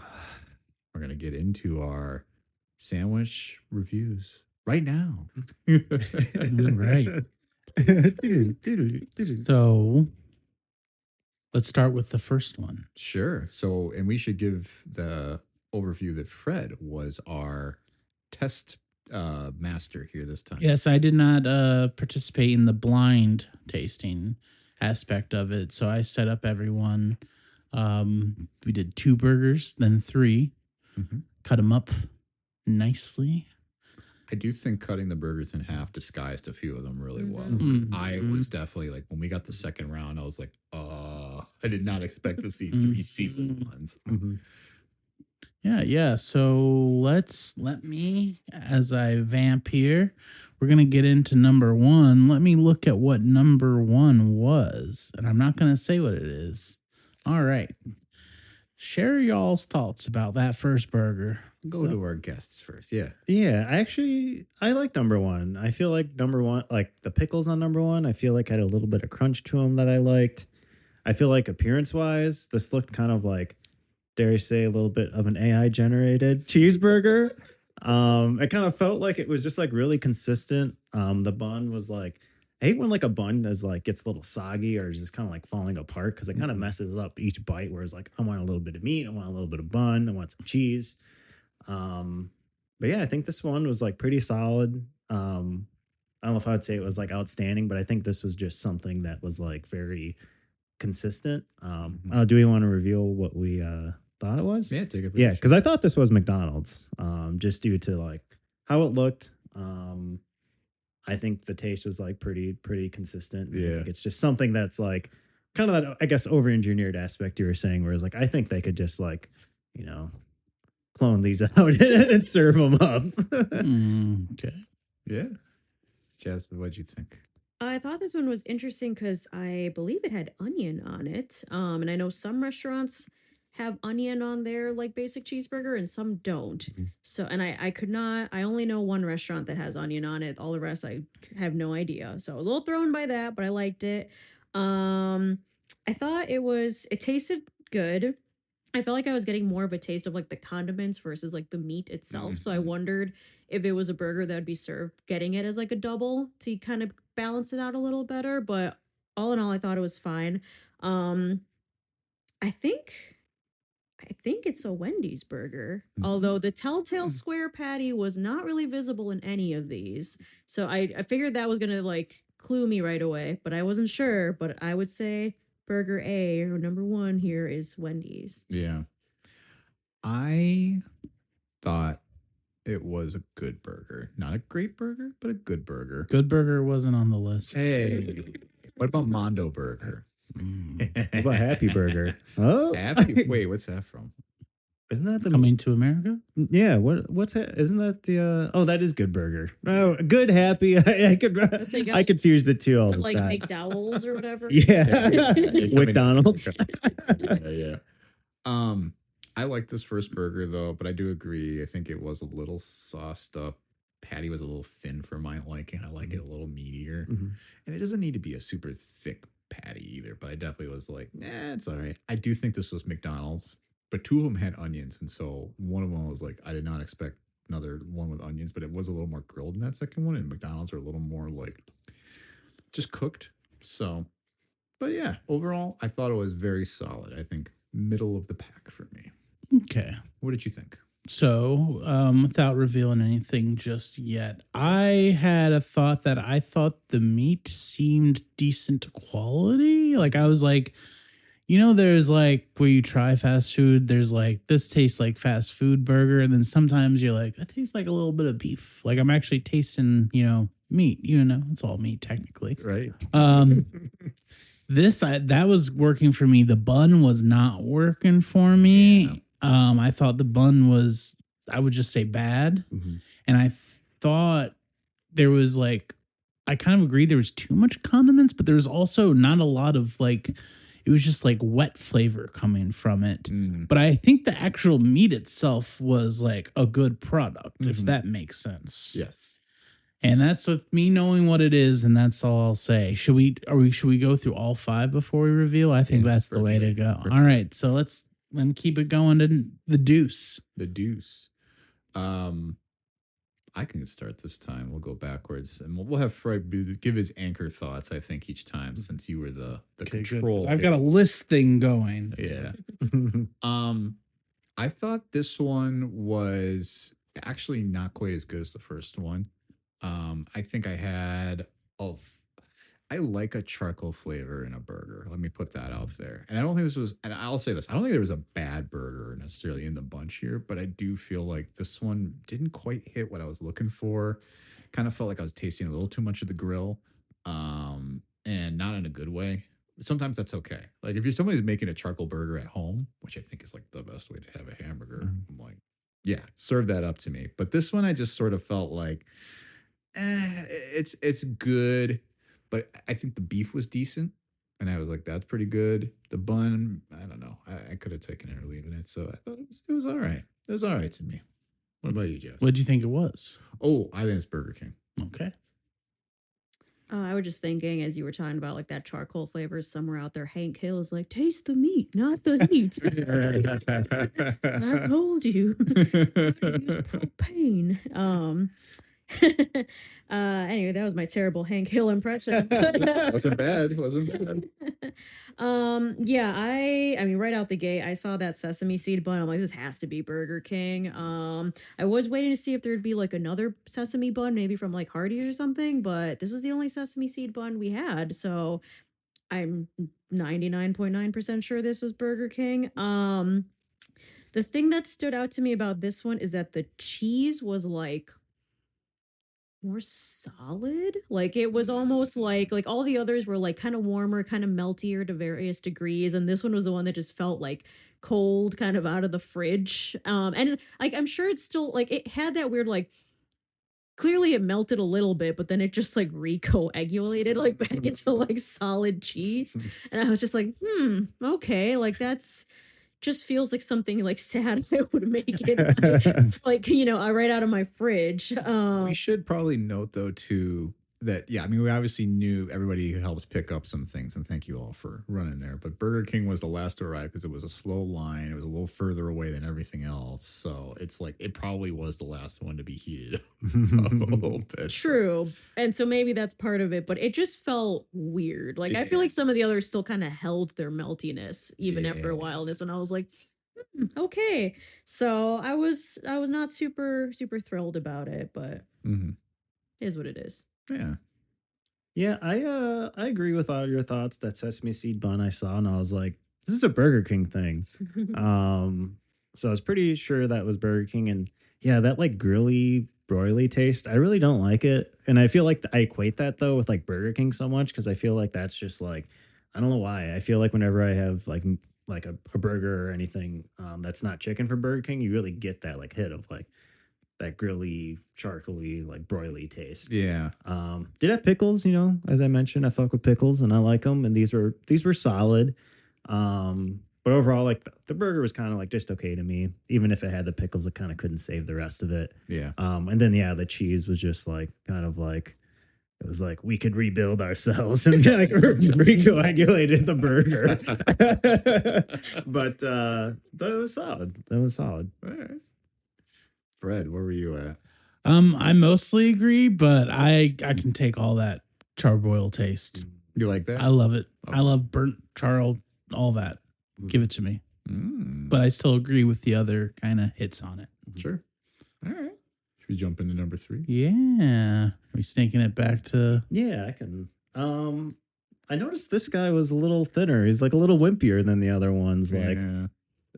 S3: We're going to get into our sandwich reviews right now.
S4: Right. So let's start with the first one.
S3: Sure. So, and we should give the overview that Fred was our test master here this time.
S4: Yes, I did not participate in the blind tasting aspect of it. So I set up everyone. We did 2 burgers, then 3.
S3: Mhm.
S4: Cut them up nicely.
S3: I do think cutting the burgers in half disguised a few of them really well.
S4: Mhm.
S3: I was definitely like, when we got the second round, I was like, I did not expect to see 3 seafood ones.
S5: Mhm.
S4: Yeah. So let me, as I vamp here, we're going to get into number 1. Let me look at what number 1 was. And I'm not going to say what it is. All right. Share y'all's thoughts about that first burger.
S3: Go to our guests first. Yeah.
S5: Yeah, I like number 1. I feel like number 1, like the pickles on number 1, I feel like had a little bit of crunch to them that I liked. I feel like appearance wise, this looked kind of like, dare I say, a little bit of an AI generated cheeseburger. It kind of felt like it was just like really consistent. The bun was like, I hate when like a bun is like gets a little soggy or is just kind of like falling apart because it kind of messes up each bite. Whereas like I want a little bit of meat, I want a little bit of bun, I want some cheese. But yeah, I think this one was like pretty solid. I don't know if I would say it was like outstanding, but I think this was just something that was like very consistent. Do we want to reveal what we thought it was?
S3: Yeah, take it.
S5: Yeah, because I thought this was McDonald's, just due to like how it looked. I think the taste was like pretty consistent. I
S3: Yeah.
S5: think it's just something that's like kind of that, I guess, over-engineered aspect you were saying, whereas like I think they could just like, clone these out and serve them up.
S4: Okay.
S3: Yeah. Jasmine, what'd you think?
S6: I thought this one was interesting because I believe it had onion on it. And I know some restaurants have onion on their like basic cheeseburger and some don't. So, and I only know one restaurant that has onion on it. All the rest I have no idea. So I was a little thrown by that, but I liked it. I thought it tasted good. I felt like I was getting more of a taste of like the condiments versus like the meat itself. So I wondered if it was a burger that would be served, getting it as like a double to kind of balance it out a little better. But all in all, I thought it was fine. I think it's a Wendy's burger, although the telltale square patty was not really visible in any of these. So I figured that was going to like clue me right away, but I wasn't sure. But I would say burger A or number 1 here is Wendy's.
S3: Yeah. I thought it was a good burger. Not a great burger, but a good burger.
S4: Good burger wasn't on the list.
S3: Hey. What about Mondo Burger?
S5: What about Happy Burger? Oh,
S3: Happy? Wait, what's that from?
S5: isn't that the
S4: Coming to America?
S5: Yeah, what's that? Isn't that the that is Good Burger. Oh, Good Happy. I confuse the two all the
S6: Like
S5: time.
S6: McDowell's or whatever.
S5: Yeah. McDonald's.
S3: Yeah. I like this first burger though, but I do agree. I think it was a little sauced up patty was a little thin for my liking. I like it a little meatier.
S5: Mhm.
S3: And it doesn't need to be a super thick patty either, but I definitely was like, it's all right. I do think this was McDonald's, but two of them had onions. And so one of them was like, I did not expect another one with onions, but it was a little more grilled in that second one. And McDonald's are a little more like just cooked. So, but yeah, overall, I thought it was very solid. I think middle of the pack for me.
S4: Okay.
S3: What did you think?
S4: So, without revealing anything just yet, I had a thought that I thought the meat seemed decent quality. Like, I was like, there's like where you try fast food, there's like, this tastes like fast food burger. And then sometimes you're like, that tastes like a little bit of beef. Like, I'm actually tasting, meat, it's all meat technically.
S5: Right.
S4: That was working for me. The bun was not working for me.
S3: Yeah.
S4: I thought the bun was, I would just say bad.
S5: Mhm.
S4: And I thought there was like, I kind of agree there was too much condiments, but there was also not a lot of like, it was just like wet flavor coming from it. But I think the actual meat itself was like a good product, if that makes sense.
S3: Yes.
S4: And that's with me knowing what it is, and that's all I'll say. Should we go through all five before we reveal? I think that's the way to go. All right, so let's keep it going to the deuce.
S3: The deuce. I can start this time. We'll go backwards, and we'll have Fred give his anchor thoughts. I think each time, since you were the control.
S4: I've got a list thing going.
S3: Yeah. I thought this one was actually not quite as good as the first one. I think I like a charcoal flavor in a burger. Let me put that out there. And I don't think this was, and I'll say this, I don't think there was a bad burger necessarily in the bunch here, but I do feel like this one didn't quite hit what I was looking for. Kind of felt like I was tasting a little too much of the grill, and not in a good way. Sometimes that's okay. Like if somebody's making a charcoal burger at home, which I think is like the best way to have a hamburger, I'm like, yeah, serve that up to me. But this one, I just sort of felt like, it's good, but I think the beef was decent, and I was like, that's pretty good. The bun, I don't know, I could have taken it or leaving it, so I thought it was all right. It was all right to me. What about you, Jess?
S4: What do you think it was?
S3: Oh, I think it's Burger King.
S4: Okay.
S6: I was just thinking as you were talking about like that charcoal flavor somewhere out there. Hank Hill is like, taste the meat, not the heat. I told you. Use propane. Anyway, that was my terrible Hank Hill impression.
S3: Wasn't bad.
S6: Yeah, I mean, right out the gate, I saw that sesame seed bun. I'm like, this has to be Burger King. I was waiting to see if there'd be like another sesame bun, maybe from like Hardee or something, but this was the only sesame seed bun we had, so I'm 99.9% sure this was Burger King. The thing that stood out to me about this one is that the cheese was like more solid. Like it was almost like all the others were like kind of warmer, kind of meltier to various degrees, and this one was the one that just felt like cold, kind of out of the fridge. And like I'm sure it's still like it had that weird like clearly it melted a little bit, but then it just like recoagulated like back into like solid cheese. And I was just like, okay, like that's just feels like something like sad I would make it like right out of my fridge.
S3: We should probably note though too that I mean we obviously knew everybody helped pick up some things, and thank you all for running there. But Burger King was the last to arrive because it was a slow line. It was a little further away than everything else, so it's like it probably was the last one to be heated up a little bit.
S6: True, and so maybe that's part of it, but it just felt weird. Like I feel like some of the others still kind of held their meltiness even after a while. This one I was like, okay. So I was not super thrilled about it, but it is what it is.
S3: Yeah.
S5: Yeah, I agree with all your thoughts. That sesame seed bun I saw, and I was like, this is a Burger King thing. So I was pretty sure that was Burger King, and yeah, that like grilly, broily taste, I really don't like it. And I feel like I equate that though with like Burger King so much because I feel like that's just like, I don't know why. I feel like whenever I have like a burger or anything that's not chicken from Burger King, you really get that like hit of like that grilly, charcoaly, like broily taste.
S3: Yeah.
S5: Did have pickles, as I mentioned, I fuck with pickles and I like them. And these were solid. But overall, like the burger was kind of like just okay to me. Even if it had the pickles, it kind of couldn't save the rest of it.
S3: Yeah.
S5: And then the cheese was just like kind of like it was like we could rebuild ourselves and like recoagulated the burger. But that was solid. That was solid.
S3: All right. Fred, where were you at?
S4: I mostly agree, but I can take all that charbroil taste.
S3: You like that?
S4: I love it. I love burnt charl, all that. Give it to me. But I still agree with the other kind of hits on it.
S3: Sure. All right. Should we jump into number 3?
S4: Yeah. Are we sneaking it back to
S5: Yeah, I can. I noticed this guy was a little thinner. He's like a little wimpier than the other ones. Like
S3: Yeah.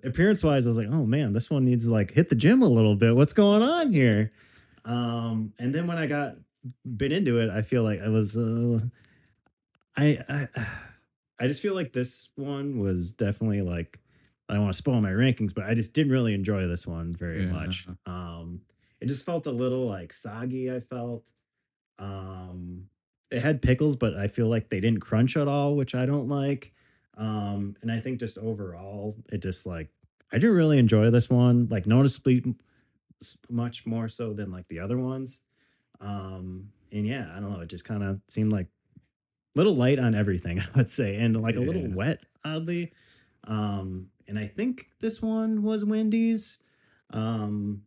S5: appearance wise, I was like, oh man, this one needs to like hit the gym a little bit. What's going on here? And then when I got bit into it, I feel like I was I just feel like this one was definitely like I don't want to spoil my rankings, but I just didn't really enjoy this one very
S3: Yeah.
S5: much. It just felt a little like soggy, I felt. It had pickles, but I feel like they didn't crunch at all, which I don't like. And I think just overall, it just like I didn't really enjoy this one, like noticeably much more so than like the other ones. And yeah, I don't know, it just kind of seemed like a little light on everything, I would say, and like a little
S3: Yeah.
S5: wet, oddly. And I think this one was Wendy's. I'm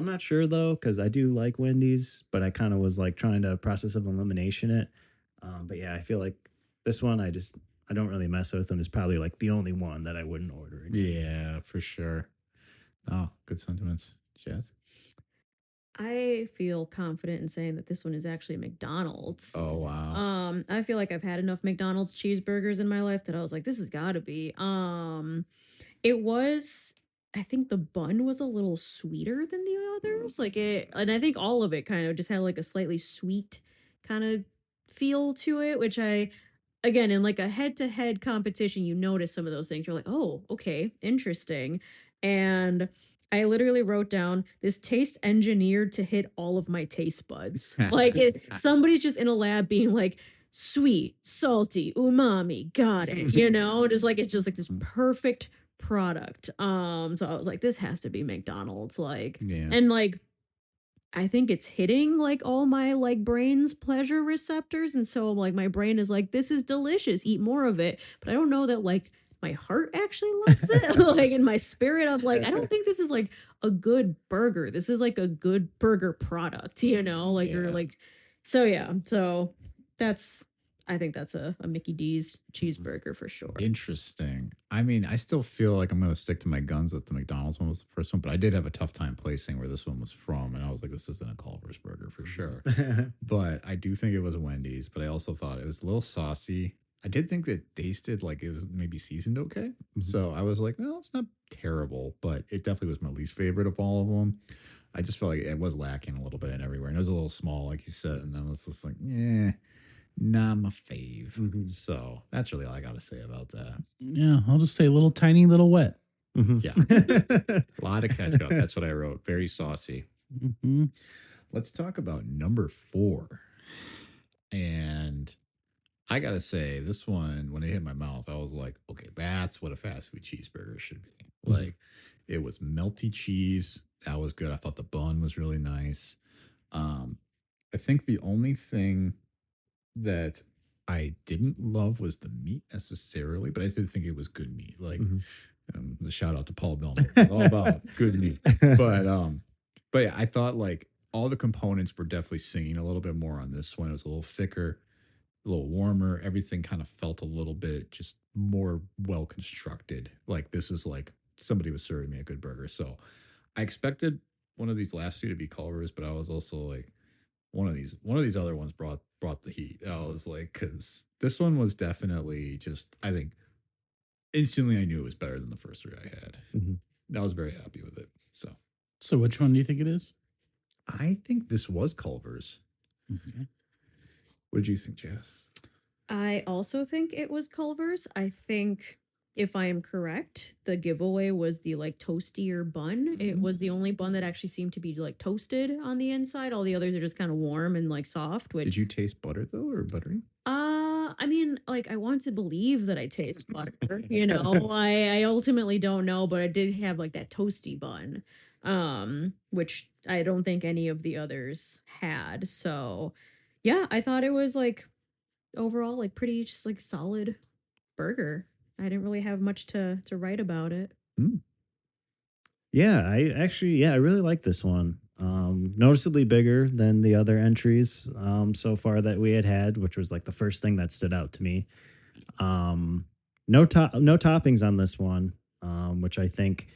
S5: not sure though, because I do like Wendy's, but I kind of was like trying to process of elimination it. But yeah, I feel like this one I don't really mess with, and it's probably like the only one that I wouldn't order again.
S3: Yeah, for sure. Oh, good sentiments. Jazz?
S6: I feel confident in saying that this one is actually McDonald's.
S3: Oh, wow.
S6: I feel like I've had enough McDonald's cheeseburgers in my life that I was like, this has got to be. It was, I think the bun was a little sweeter than the others. Like it, and I think all of it kind of just had like a slightly sweet kind of feel to it, which again, in like a head to head competition, you notice some of those things. You're like, oh, okay, interesting. And I literally wrote down this taste engineered to hit all of my taste buds. Like somebody's just in a lab being like, sweet, salty, umami, got it. Just like it's just like this perfect product. So I was like, this has to be McDonald's. Like,
S3: Yeah.
S6: and like I think it's hitting like all my like brain's pleasure receptors. And so like my brain is like, this is delicious, eat more of it. But I don't know that like my heart actually loves it. Like in my spirit, I'm like, I don't think this is like a good burger. This is like a good burger product, like you're like, so yeah. So I think that's a Mickey D's cheeseburger for sure.
S3: Interesting. I mean, I still feel like I'm going to stick to my guns that the McDonald's one was the first one, but I did have a tough time placing where this one was from. And I was like, this isn't a Culver's burger for sure. But I do think it was a Wendy's, but I also thought it was a little saucy. I did think that it tasted like it was maybe seasoned okay. So I was like, well, it's not terrible, but it definitely was my least favorite of all of them. I just felt like it was lacking a little bit in everywhere. And it was a little small, like you said. And I was just like, not my fave. So that's really all I got to say about that.
S4: Yeah, I'll just say little tiny little wet.
S3: Yeah. A lot of ketchup. That's what I wrote. Very saucy.
S4: Mm-hmm.
S3: Let's talk about number 4. And I got to say, this one, when it hit my mouth, I was like, okay, that's what a fast food cheeseburger should be. Like, it was melty cheese. That was good. I thought the bun was really nice. I think the only thing that I didn't love was the meat necessarily, but I did think it was good meat. Like, the shout out to Paul Bellman. It's all about good meat. But yeah, I thought like all the components were definitely singing a little bit more on this one. It was a little thicker, a little warmer. Everything kind of felt a little bit just more well constructed. Like this is like somebody was serving me a good burger. So I expected one of these last 2 to be Culver's, but I was also like, one of these other ones brought the heat. I was like, because this one was definitely just, I think instantly I knew it was better than the first 3 I had. I was very happy with it.
S4: So which one do you think it is?
S3: I think this was Culver's.
S4: Okay.
S3: What did you think, Jess?
S6: I also think it was Culver's. I think, if I am correct, the giveaway was the like toastier bun. It was the only bun that actually seemed to be like toasted on the inside. All the others are just kind of warm and like soft. Which
S3: Did you taste butter though, or buttery?
S6: I mean, like I want to believe that I taste butter, you know. I ultimately don't know, but I did have like that toasty bun. Which I don't think any of the others had. So, yeah, I thought it was like overall like pretty just like solid burger. I didn't really have much to write about it.
S3: Mm.
S5: Yeah, I really like this one. Noticeably bigger than the other entries so far that we had, which was like the first thing that stood out to me. No toppings on this one, which I think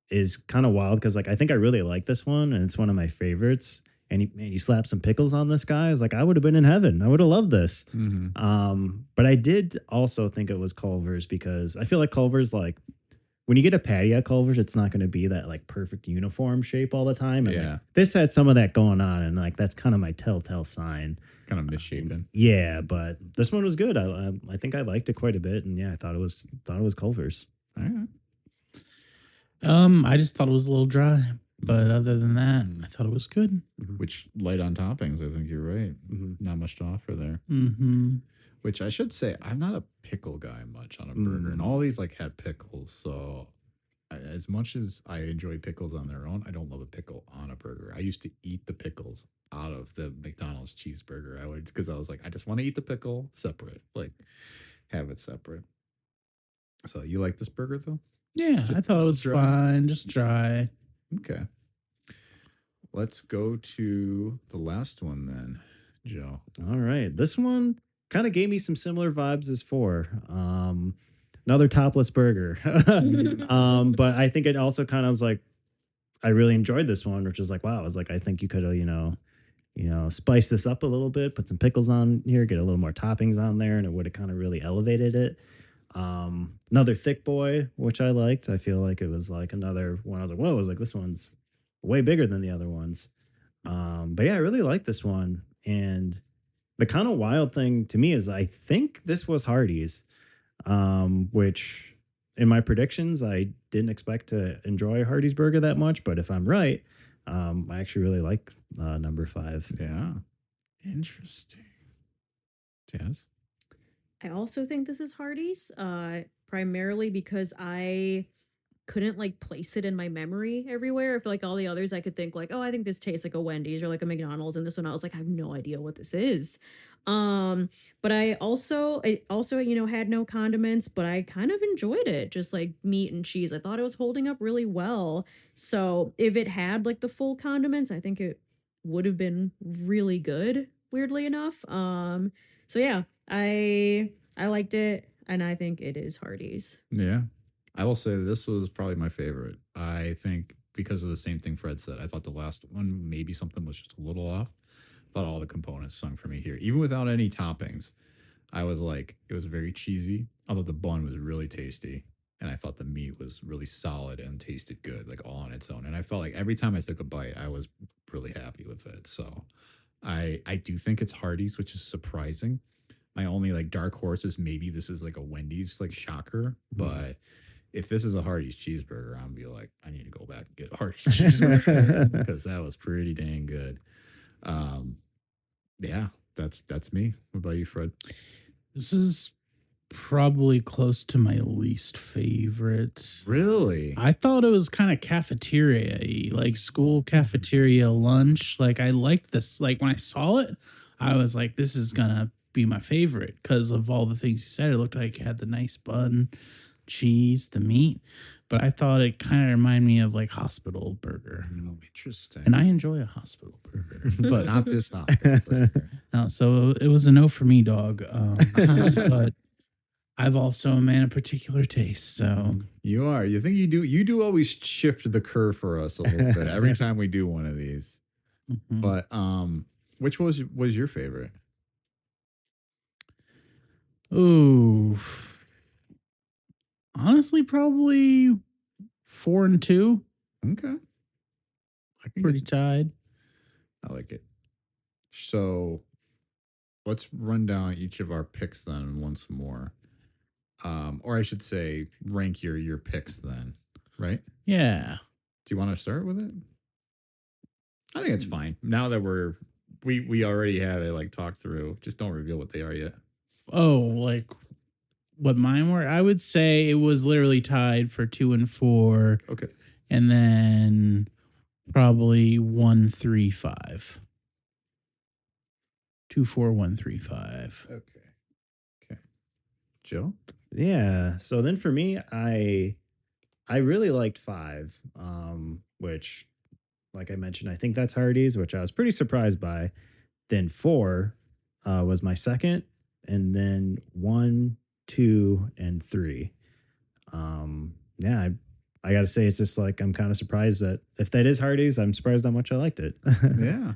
S5: is kind of wild because like I think I really like this one and it's one of my favorites. And he slapped some pickles on this guy. I was like, I would have been in heaven. I would have loved this. But I did also think it was Culver's because I feel like Culver's like when you get a patty at Culver's, it's not going to be that like perfect uniform shape all the time. And
S3: Yeah.
S5: like, this had some of that going on, and like that's kind of my telltale sign.
S3: Kind of misshapen.
S5: Yeah, but this one was good. I think I liked it quite a bit, and yeah, I thought it was Culver's.
S3: All right.
S4: I just thought it was a little dry, but other than that, I thought it was good.
S3: Which light on toppings, I think you're right.
S5: Mhm.
S3: Not much to offer there.
S4: Mm-hmm.
S3: Which I should say, I'm not a pickle guy much on a burger, and all these like had pickles. So, as much as I enjoy pickles on their own, I don't love a pickle on a burger. I used to eat the pickles out of the McDonald's cheeseburger. I would because I was like, I just want to eat the pickle separate, like have it separate. So, you like this burger though?
S4: Yeah, I thought it was
S3: dry?
S4: fine, just dry.
S3: Okay. Let's go to the last one then, Joe.
S5: All right, this one kind of gave me some similar vibes as 4. Another topless burger. But I think it also kind of was like I really enjoyed this one, which was like, wow, I was like, I think you could have, spice this up a little bit, put some pickles on here, get a little more toppings on there, and it would have kind of really elevated it. Another thick boy, which I liked. I feel like it was like another one. I was like, whoa, I was like, this one's way bigger than the other ones. But yeah, I really like this one. And the kind of wild thing to me is I think this was Hardee's, which in my predictions, I didn't expect to enjoy Hardee's burger that much. But if I'm right, I actually really like number 5.
S3: Yeah. Interesting. Jazz?
S6: I also think this is Hardee's, primarily because I couldn't like place it in my memory everywhere. I feel like all the others I could think like, oh, I think this tastes like a Wendy's or like a McDonald's, and this one I was like, I have no idea what this is. But it also had no condiments, but I kind of enjoyed it, just like meat and cheese. I thought it was holding up really well. So if it had like the full condiments, I think it would have been really good. Weirdly enough, so yeah, I liked it, and I think it is Hardee's.
S3: Yeah. I will say this was probably my favorite. I think because of the same thing Fred said. I thought the last one, maybe something was just a little off. I thought all the components sung for me here. Even without any toppings, I was like, it was very cheesy. I thought the bun was really tasty. And I thought the meat was really solid and tasted good, like all on its own. And I felt like every time I took a bite, I was really happy with it. So I do think it's Hardee's, which is surprising. My only like dark horse is maybe this is like a Wendy's like shocker, but if this is a Hardee's cheeseburger, I'm gonna be like, I need to go back and get a Hardee's cheeseburger because that was pretty dang good. Yeah, that's me. What about you, Fred?
S4: This is probably close to my least favorite.
S3: Really?
S4: I thought it was kind of cafeteria-y, like school cafeteria lunch. Like I liked this. Like when I saw it, I was like, this is gonna be my favorite because of all the things you said. It looked like it had the nice bun, cheese, the meat. But I thought it kind of reminded me of like hospital burger.
S3: Oh, interesting.
S4: And I enjoy a hospital burger.
S3: but not this hospital burger.
S4: No, so it was a no for me, dog. But I've also a man of particular taste. So
S3: You are. You think you do? You do always shift the curve for us a little bit every time we do one of these.
S4: mhm.
S3: But which was your favorite?
S4: Ooh. Honestly, probably 4 and 2.
S3: Okay, I can
S4: Pretty
S3: get,
S4: tied.
S3: I like it. So let's run down each of our picks then once more. Or I should say, rank your picks then. Right?
S4: Yeah.
S3: Do you want to start with it? I think it's fine. Now that we already have it like talked through. Just don't reveal what they are yet.
S4: like what mine were? I would say it was literally tied for 2 and 4,
S3: Okay.
S4: and then probably 1, 3, 5. 2, 4, 1, 3, 5.
S3: Okay. Joe?
S5: Yeah. So then for me, I really liked 5, which, like I mentioned, I think that's Hardee's, which I was pretty surprised by. Then 4 was my second, and then 1, 2, and 3. Yeah, I got to say, it's just like I'm kind of surprised that if that is Hardee's, I'm surprised how much I liked it.
S3: Yeah.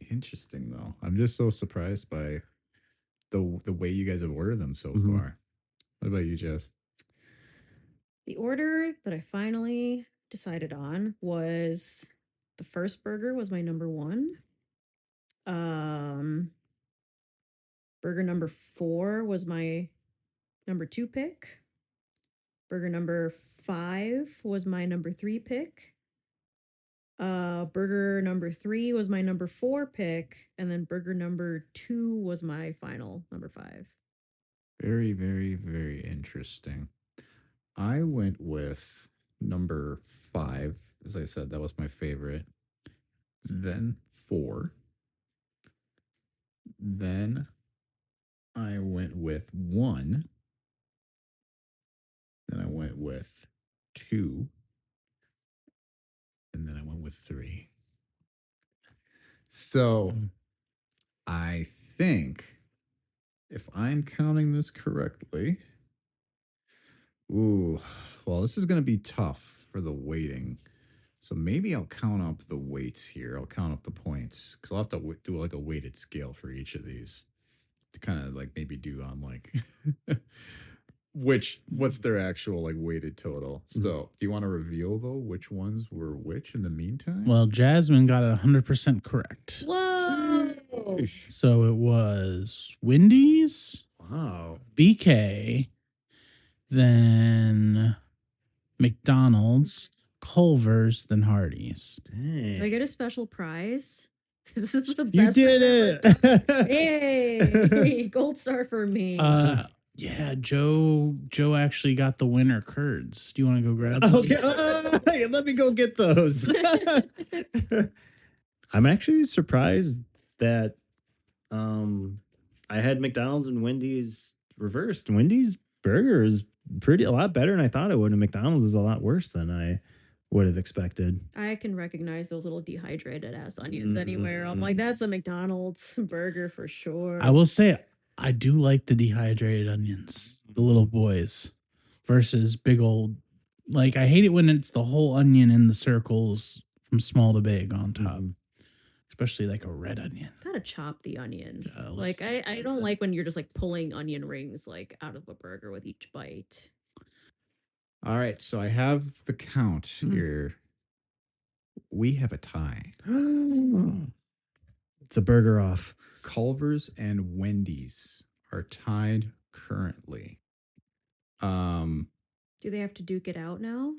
S3: Interesting though. I'm just so surprised by the way you guys have ordered them so
S5: Mhm.
S3: far. What about you, Jess?
S6: The order that I finally decided on was the first burger was my number 1. Burger number 4 was my number 2 pick. Burger number 5 was my number 3 pick. Burger number 3 was my number 4 pick, and then burger number 2 was my final number 5.
S3: Very, very, very interesting. I went with number 5. As I said, that was my favorite. Then 4. Then I went with 1. Then I went with 2. And then I went with 3. So I think if I'm counting this correctly, well, this is going to be tough for the weighting. So maybe I'll count up the weights here. I'll count up the points because I'll have to do like a weighted scale for each of these to kind of like maybe do on like what's their actual like weighted total. So do you want to reveal though which ones were which in the meantime?
S4: Well, Jasmine got it 100% correct.
S6: Whoa!
S4: So it was Wendy's,
S5: Wow.
S4: BK, then McDonald's, Culver's, then Hardee's.
S6: Do I
S5: Dang.
S6: get a special prize? This is the
S5: You
S6: best.
S5: did
S6: I've ever done.
S5: it.
S6: Hey, gold star for me.
S4: Yeah, Joe actually got the winner curds. Do you want to go grab them?
S5: Okay. Hey, let me go get those. I'm actually surprised that I had McDonald's and Wendy's reversed. Wendy's burger is a lot better than I thought it would, and McDonald's is a lot worse than I would have expected.
S6: I can recognize those little dehydrated ass onions anywhere. I'm like, that's a McDonald's burger for sure.
S4: I will say I do like the dehydrated onions, the little boys, versus big old. Like I hate it when it's the whole onion in the circles from small to big on top, especially like a red onion.
S6: Gotta chop the onions.
S4: Yeah,
S6: Like I don't like when you're just like pulling onion rings like out of a burger with each bite.
S3: All right, so I have the count here. We have a tie.
S5: It's a burger off.
S3: Culver's and Wendy's are tied currently.
S6: Do they have to duke it out now?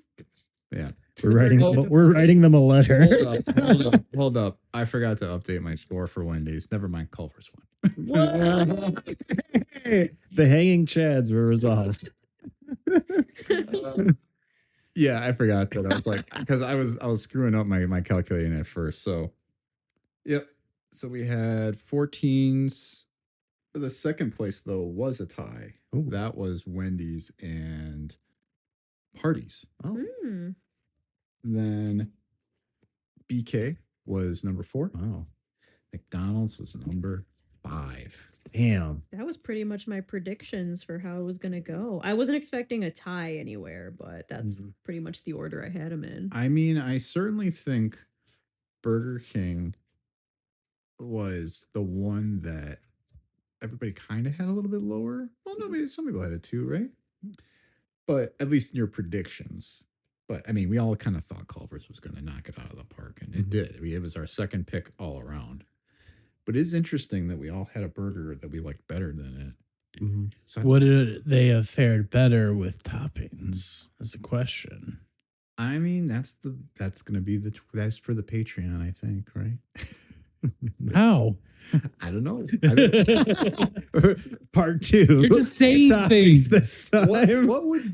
S3: Yeah.
S5: We're writing them a letter.
S3: Hold up. I forgot to update my score for Wendy's. Never mind, Culver's one.
S5: The hanging chads were resolved.
S3: Yeah, I forgot that. I was like, because I was screwing up my calculating at first. So, yep. So we had 14s. The second place though was a tie.
S5: Ooh.
S3: That was Wendy's and Hardee's.
S5: Oh,
S6: Hmm.
S3: Then BK was number 4.
S5: wow.
S3: McDonald's was number 5.
S5: Damn.
S6: That was pretty much my predictions for how it was gonna go. I wasn't expecting a tie anywhere, but that's pretty much the order I had them in.
S3: I mean, I certainly think Burger King was the one that everybody kind of had a little bit lower. Well, no, maybe some people had it too, right? But at least in your predictions. But I mean, we all kind of thought Culver's was going to knock it out of the park, and it did. It was our second pick all around. But it is interesting that we all had a burger that we liked better than it. So
S4: Would they have fared better with toppings? Is the question.
S3: I mean, that's going to be that's for the Patreon, I think, right?
S4: How?
S3: I don't know.
S5: Part 2.
S4: You're just saying
S5: Topics
S4: things.
S5: this
S3: what,
S5: time.
S3: what would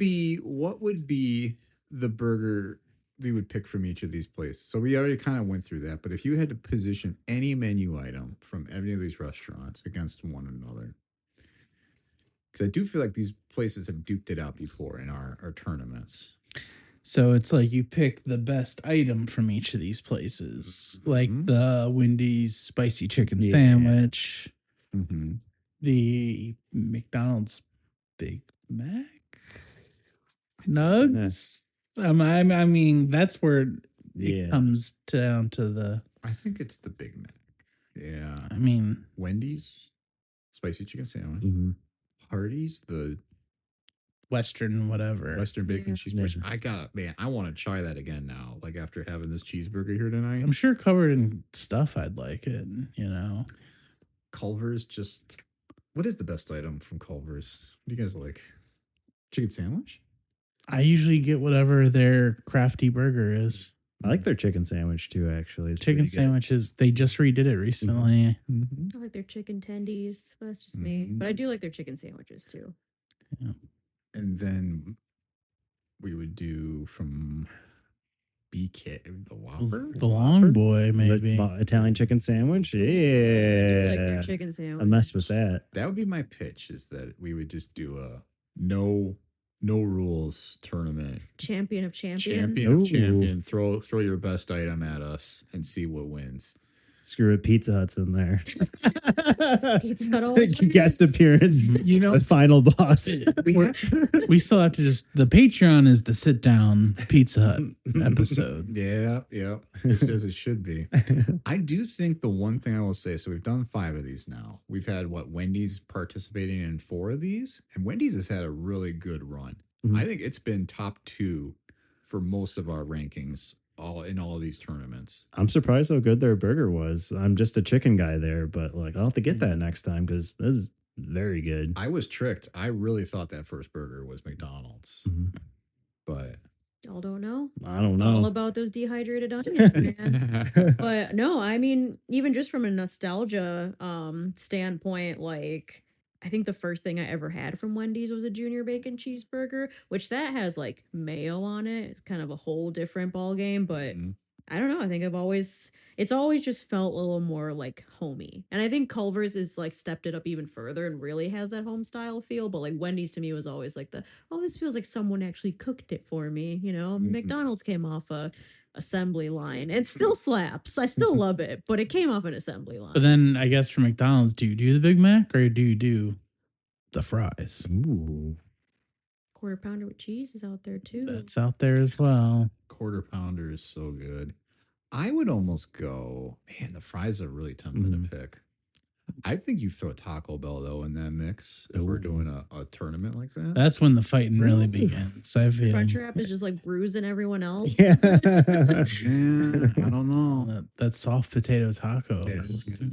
S3: be the burger you would pick from each of these places? So we already kind of went through that, but if you had to position any menu item from any of these restaurants against one another, because I do feel like these places have duked it out before in our tournaments.
S4: So it's like you pick the best item from each of these places, like
S3: Mhm.
S4: the Wendy's spicy chicken
S5: Yeah.
S4: sandwich,
S3: Mm-hmm.
S4: the McDonald's Big Mac, nugs. I mean, that's where it
S5: Yeah.
S4: comes down to the.
S3: I think it's the Big Mac. Yeah.
S4: I mean,
S3: Wendy's spicy chicken sandwich.
S5: Mhm.
S3: Hardee's the
S4: Western whatever.
S3: Western bacon
S6: Yeah.
S3: cheeseburger. I want to try that again now. Like after having this cheeseburger here tonight.
S4: I'm sure covered in stuff. I'd like it.
S3: Culver's just. What is the best item from Culver's? What do you guys like? Chicken sandwich?
S4: I usually get whatever their crafty burger is.
S5: I like their chicken sandwich too, actually. It's
S4: Chicken
S5: pretty good.
S4: sandwiches. They just redid it recently.
S3: Mm-hmm.
S6: I like their chicken tendies, but that's just me.
S3: Mhm.
S6: But I do like their chicken sandwiches too.
S3: And then we would do from BK the Whopper.
S4: The long boy, maybe.
S5: Italian chicken sandwich.
S6: I do like their
S5: Yeah.
S6: chicken sandwich.
S5: I messed with that.
S3: That would be my pitch. Is that we would just do a no rules tournament.
S6: Champion of champions.
S3: Champion of
S5: Ooh.
S3: champion. Throw your best item at us and see what wins.
S5: Screw it, Pizza Hut's in there.
S6: Pizza Hut always wins.
S5: Guest appearance.
S3: You know,
S5: The final boss.
S4: We still have to the Patreon is the sit down Pizza Hut episode.
S3: Yeah, as it should be. I do think the one thing I will say, so we've done 5 of these now. We've had Wendy's participating in 4 of these, and Wendy's has had a really good run.
S5: Mhm.
S3: I think it's been top 2 for most of our rankings all of these tournaments.
S5: I'm surprised how good their burger was. I'm just a chicken guy there, but like I'll have to get that next time because this is very good.
S3: I was tricked. I really thought that first burger was McDonald's,
S5: Mhm.
S3: but
S6: Y'all don't know.
S5: I don't
S6: All
S5: know.
S6: about those dehydrated onions, man. But no, I mean, even just from a nostalgia standpoint, like I think the first thing I ever had from Wendy's was a junior bacon cheeseburger, which that has like mayo on it. It's kind of a whole different ball game, but
S3: Mhm.
S6: I don't know. I think it's always just felt a little more like homey. And I think Culver's is like stepped it up even further and really has that home style feel. But like Wendy's to me was always like this feels like someone actually cooked it for me.
S3: Mhm.
S6: McDonald's came off a assembly line. It still slaps. I still love it, but it came off an assembly line.
S4: But then I guess for McDonald's, do you do the Big Mac or do you do the fries?
S5: Ooh.
S6: Quarter pounder with cheese is out there too.
S4: That's out there as well.
S3: Quarter pounder is so good. I would almost go, man, the fries are really tempting to pick. I think you throw Taco Bell though in that mix if we're doing a tournament like that.
S4: That's when the fighting really begins. I feel
S6: Crunchwrap is just like bruising everyone else.
S5: Yeah.
S3: Yeah, I don't know.
S4: that soft potato taco.
S3: Yeah.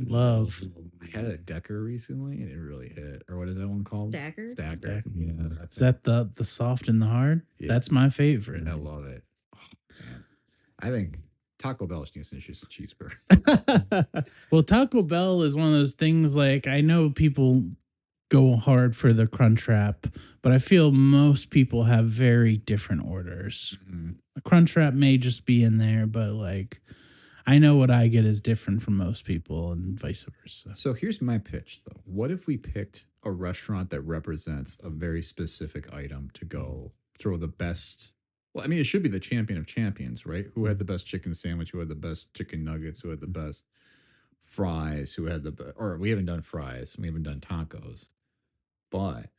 S4: Love.
S3: I had a Decker recently and it really hit. Or what is that one called?
S6: Stacker?
S3: Stacker.
S4: Stacker.
S3: Yeah, that's
S4: Is that the soft and the hard?
S3: Yeah.
S4: That's my favorite.
S3: I love it. Oh, man. I think Taco Bell is just a cheeseburger.
S4: Well, Taco Bell is one of those things like I know people go hard for the Crunchwrap, but I feel most people have very different orders.
S3: Mhm.
S4: A Crunchwrap may just be in there, but like I know what I get is different from most people and vice versa.
S3: So here's my pitch though. What if we picked a restaurant that represents a very specific item to go throw the best? Well, I mean, it should be the champion of champions, right? Who had the best chicken sandwich? Who had the best chicken nuggets? Who had the best fries? Who had the best? Or we haven't done fries. We haven't done tacos. But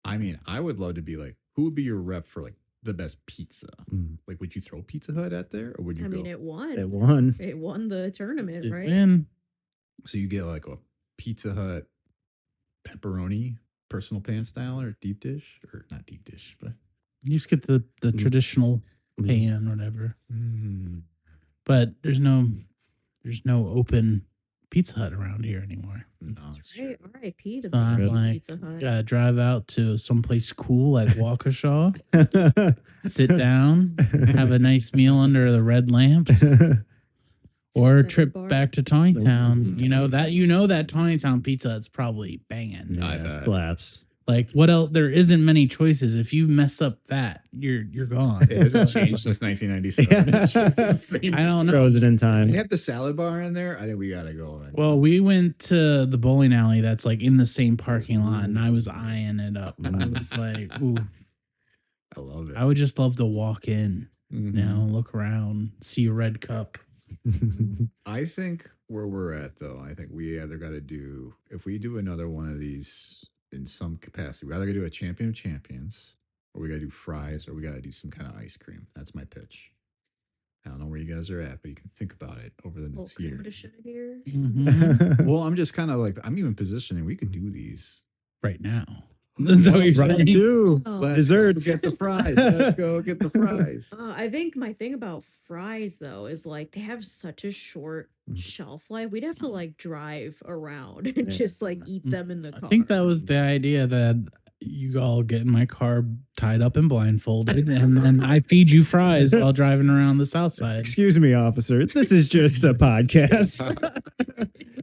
S3: I mean, I would love to be like, who would be your rep for like the best pizza? Like, would you throw Pizza Hut at there, or would you
S6: I
S3: go?
S6: mean, it won.
S5: It won.
S6: It won the tournament, right?
S4: And
S3: So you get like a Pizza Hut pepperoni personal pan style or deep dish, or not deep dish, but
S4: you just get the traditional pan, whatever. But there's no open Pizza Hut around here anymore.
S3: no,
S6: That's
S3: it's
S6: right. R.I.P. The
S4: So I'm
S6: big
S4: like,
S6: Pizza Hut.
S4: gotta drive out to someplace cool like Waukesha, sit down, have a nice meal under the red lamps, Or a
S6: Salad
S4: trip
S6: bar.
S4: back to Tawnytown. You know that Tawnytown pizza, it's probably banging.
S5: Yeah, slaps.
S4: Like what else? There isn't many choices. If you mess up that, you're gone.
S3: It hasn't changed since 1997. It's just the same.
S4: I don't know.
S5: Frozen in time.
S3: You have the salad bar in there. I think we gotta go.
S4: Well, we went to the bowling alley that's like in the same parking lot, and I was eyeing it up. I was like, ooh,
S3: I love it.
S4: I would just love to walk in,
S3: Mhm.
S4: you know, look around, see a red cup.
S3: I think where we're at, though, I think we either got to do, if we do another one of these in some capacity, we either got to do a champion of champions, or we got to do fries, or we got to do some kind of ice cream. That's my pitch. I don't know where you guys are at, but you can think about it over the next year.
S6: Here.
S4: Mhm.
S3: Well, I'm just kind of like, I'm even positioning, we could do these.
S4: Right now. Is that what you're saying?
S5: Round two.
S6: Oh.
S3: Let's
S5: Desserts.
S3: go get the fries. Let's go get the fries.
S6: I think my thing about fries though is like they have such a short shelf life. We'd have to like drive around and just like eat them in the car.
S4: I think that was the idea that you all get in my car tied up and blindfolded, and then I feed you fries while driving around the south side.
S5: Excuse me, officer. This is just a podcast.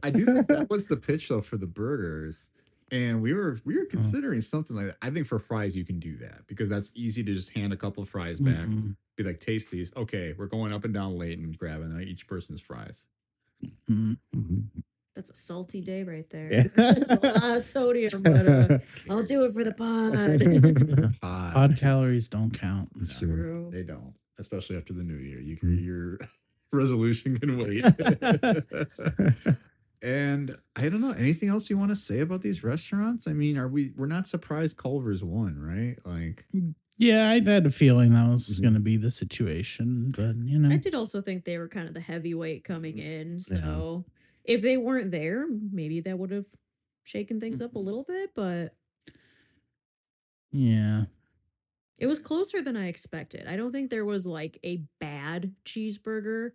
S3: I do think that was the pitch though for the burgers. And we were considering something like that. I think for fries you can do that because that's easy to just hand a couple of fries back, be like, taste these. Okay, we're going up and down Layton, grabbing each person's fries.
S6: That's a salty day right there.
S5: Yeah.
S6: There's a lot of sodium, but I'll do it for the pod.
S4: Pod calories don't count.
S6: True.
S3: They don't, especially after the new year. Your resolution can wait. And I don't know, anything else you want to say about these restaurants? I mean, we're not surprised Culver's won, right? Like,
S4: Yeah, I had a feeling that was going to be the situation, but you know,
S6: I did also think they were kind of the heavyweight coming in. So if they weren't there, maybe that would have shaken things up a little bit, but
S4: yeah.
S6: it was closer than I expected. I don't think there was like a bad cheeseburger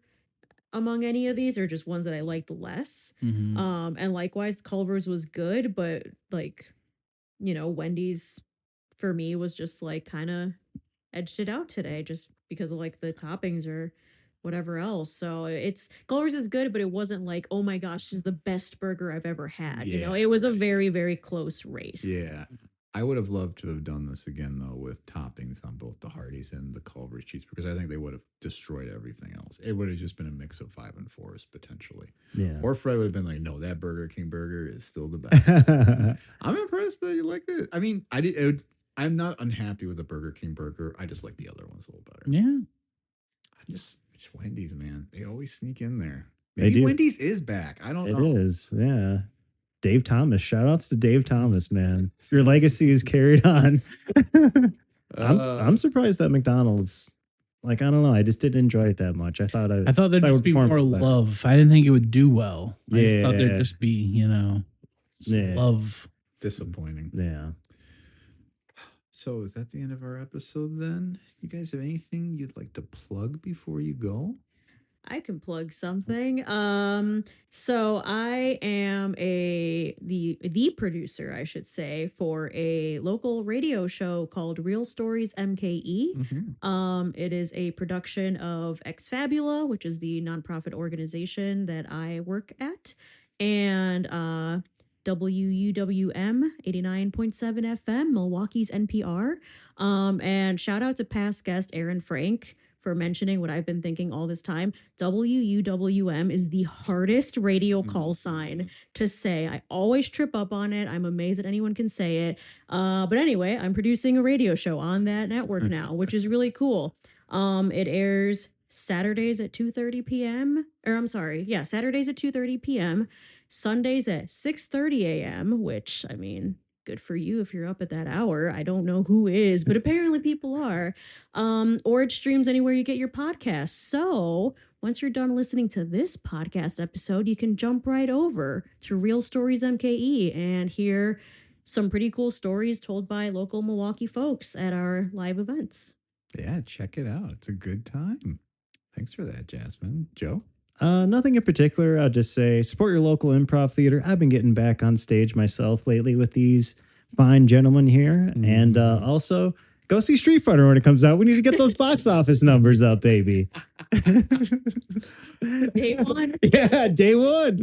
S6: among any of these, or just ones that I liked less.
S4: Mhm.
S6: And likewise, Culver's was good, but like, you know, Wendy's for me was just like kind of edged it out today just because of like the toppings or whatever else. So it's Culver's is good, but it wasn't like, oh my gosh, this is the best burger I've ever had. You know,
S3: Yeah.
S6: it was a very, very close race.
S3: yeah. I would have loved to have done this again, though, with toppings on both the Hardee's and the Culver's cheese, because I think they would have destroyed everything else. It would have just been a mix of 5 and 4s, potentially.
S5: Yeah.
S3: Or Fred would have been like, no, that Burger King burger is still the best. I'm impressed that you like it. I mean, I'm not unhappy with the Burger King burger. I just like the other ones a little better.
S4: Yeah.
S3: It's Wendy's, man. They always sneak in there.
S5: They
S3: Maybe
S5: do.
S3: Wendy's is back. I don't
S5: It
S3: know.
S5: is. Yeah. Dave Thomas. Shout outs to Dave Thomas, man. Your legacy is carried on. I'm surprised that McDonald's, like, I don't know. I just didn't enjoy it that much. I thought
S4: there'd
S5: I
S4: just
S5: would
S4: be
S5: perform
S4: more
S5: better.
S4: love. I didn't think it would do well. I thought
S5: Yeah.
S4: there'd just be, you know, some
S5: Yeah.
S4: love.
S3: Disappointing.
S5: Yeah.
S3: So is that the end of our episode then? You guys have anything you'd like to plug before you go?
S6: I can plug something. So I am the producer, I should say, for a local radio show called Real Stories MKE. It is a production of Ex Fabula, which is the nonprofit organization that I work at, and WUWM 89.7 FM, Milwaukee's NPR. And shout out to past guest Aaron Frank for mentioning what I've been thinking all this time. WUWM is the hardest radio call sign to say. I always trip up on it. I'm amazed that anyone can say it. But anyway, I'm producing a radio show on that network now, which is really cool. It airs Saturdays at 2:30 p.m. Or I'm sorry, yeah, Saturdays at 2:30 p.m., Sundays at 6:30 a.m., which, I mean, good for you if you're up at that hour. I don't know who is, but apparently people are. Or it streams anywhere you get your podcasts. So once you're done listening to this podcast episode, you can jump right over to Real Stories MKE and hear some pretty cool stories told by local Milwaukee folks at our live events.
S3: Yeah, check it out. It's a good time. Thanks for that, Jasmine. Joe?
S5: Nothing in particular. I'll just say support your local improv theater. I've been getting back on stage myself lately with these fine gentlemen here. And also Go see Street Fighter when it comes out. We need to get those box office numbers up, baby.
S6: Day one.
S5: Yeah, day one.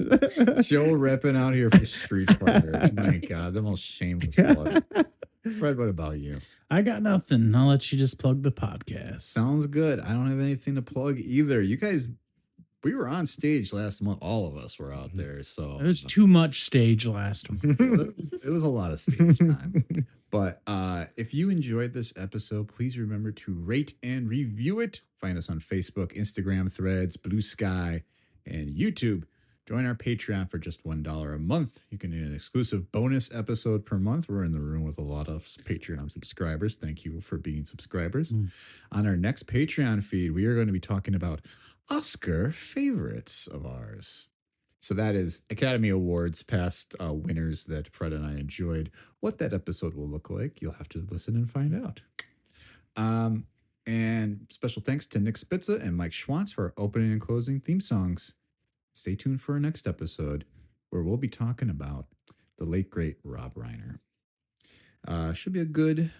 S3: Joe repping out here for Street Fighter. My God, the most shameless plug. Fred, what about you?
S4: I got nothing. I'll let you just plug the podcast.
S3: Sounds good. I don't have anything to plug either. You guys, we were on stage last month. All of us were out there. So
S4: It was too much stage last month.
S3: it was a lot of stage time. But if you enjoyed this episode, please remember to rate and review it. Find us on Facebook, Instagram, Threads, Blue Sky, and YouTube. Join our Patreon for just $1 a month. You can get an exclusive bonus episode per month. We're in the room with a lot of Patreon subscribers. Thank you for being subscribers. On our next Patreon feed, we are going to be talking about Oscar favorites of ours. So that is Academy Awards past winners that Fred and I enjoyed. What that episode will look like, you'll have to listen and find out. And special thanks to Nick Spitza and Mike Schwantz for our opening and closing theme songs. Stay tuned for our next episode where we'll be talking about the late, great Rob Reiner. Should be a good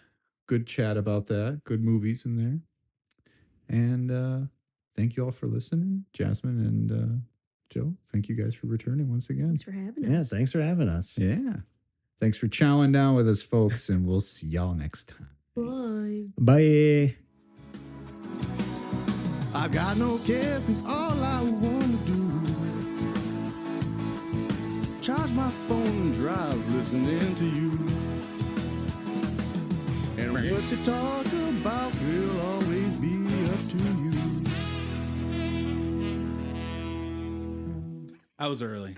S3: chat about that. Good movies in there. And thank you all for listening. Jasmine and Joe, thank you guys for returning once again.
S6: Thanks for having us.
S5: Yeah, thanks for having us.
S3: Yeah. Thanks for chowing down with us, folks, and we'll see y'all next time.
S6: Bye.
S5: Bye.
S1: I've got no cares, 'cause all I want to do is charge my phone and drive listening to you. And what to talk about will always be up to you.
S4: I was early.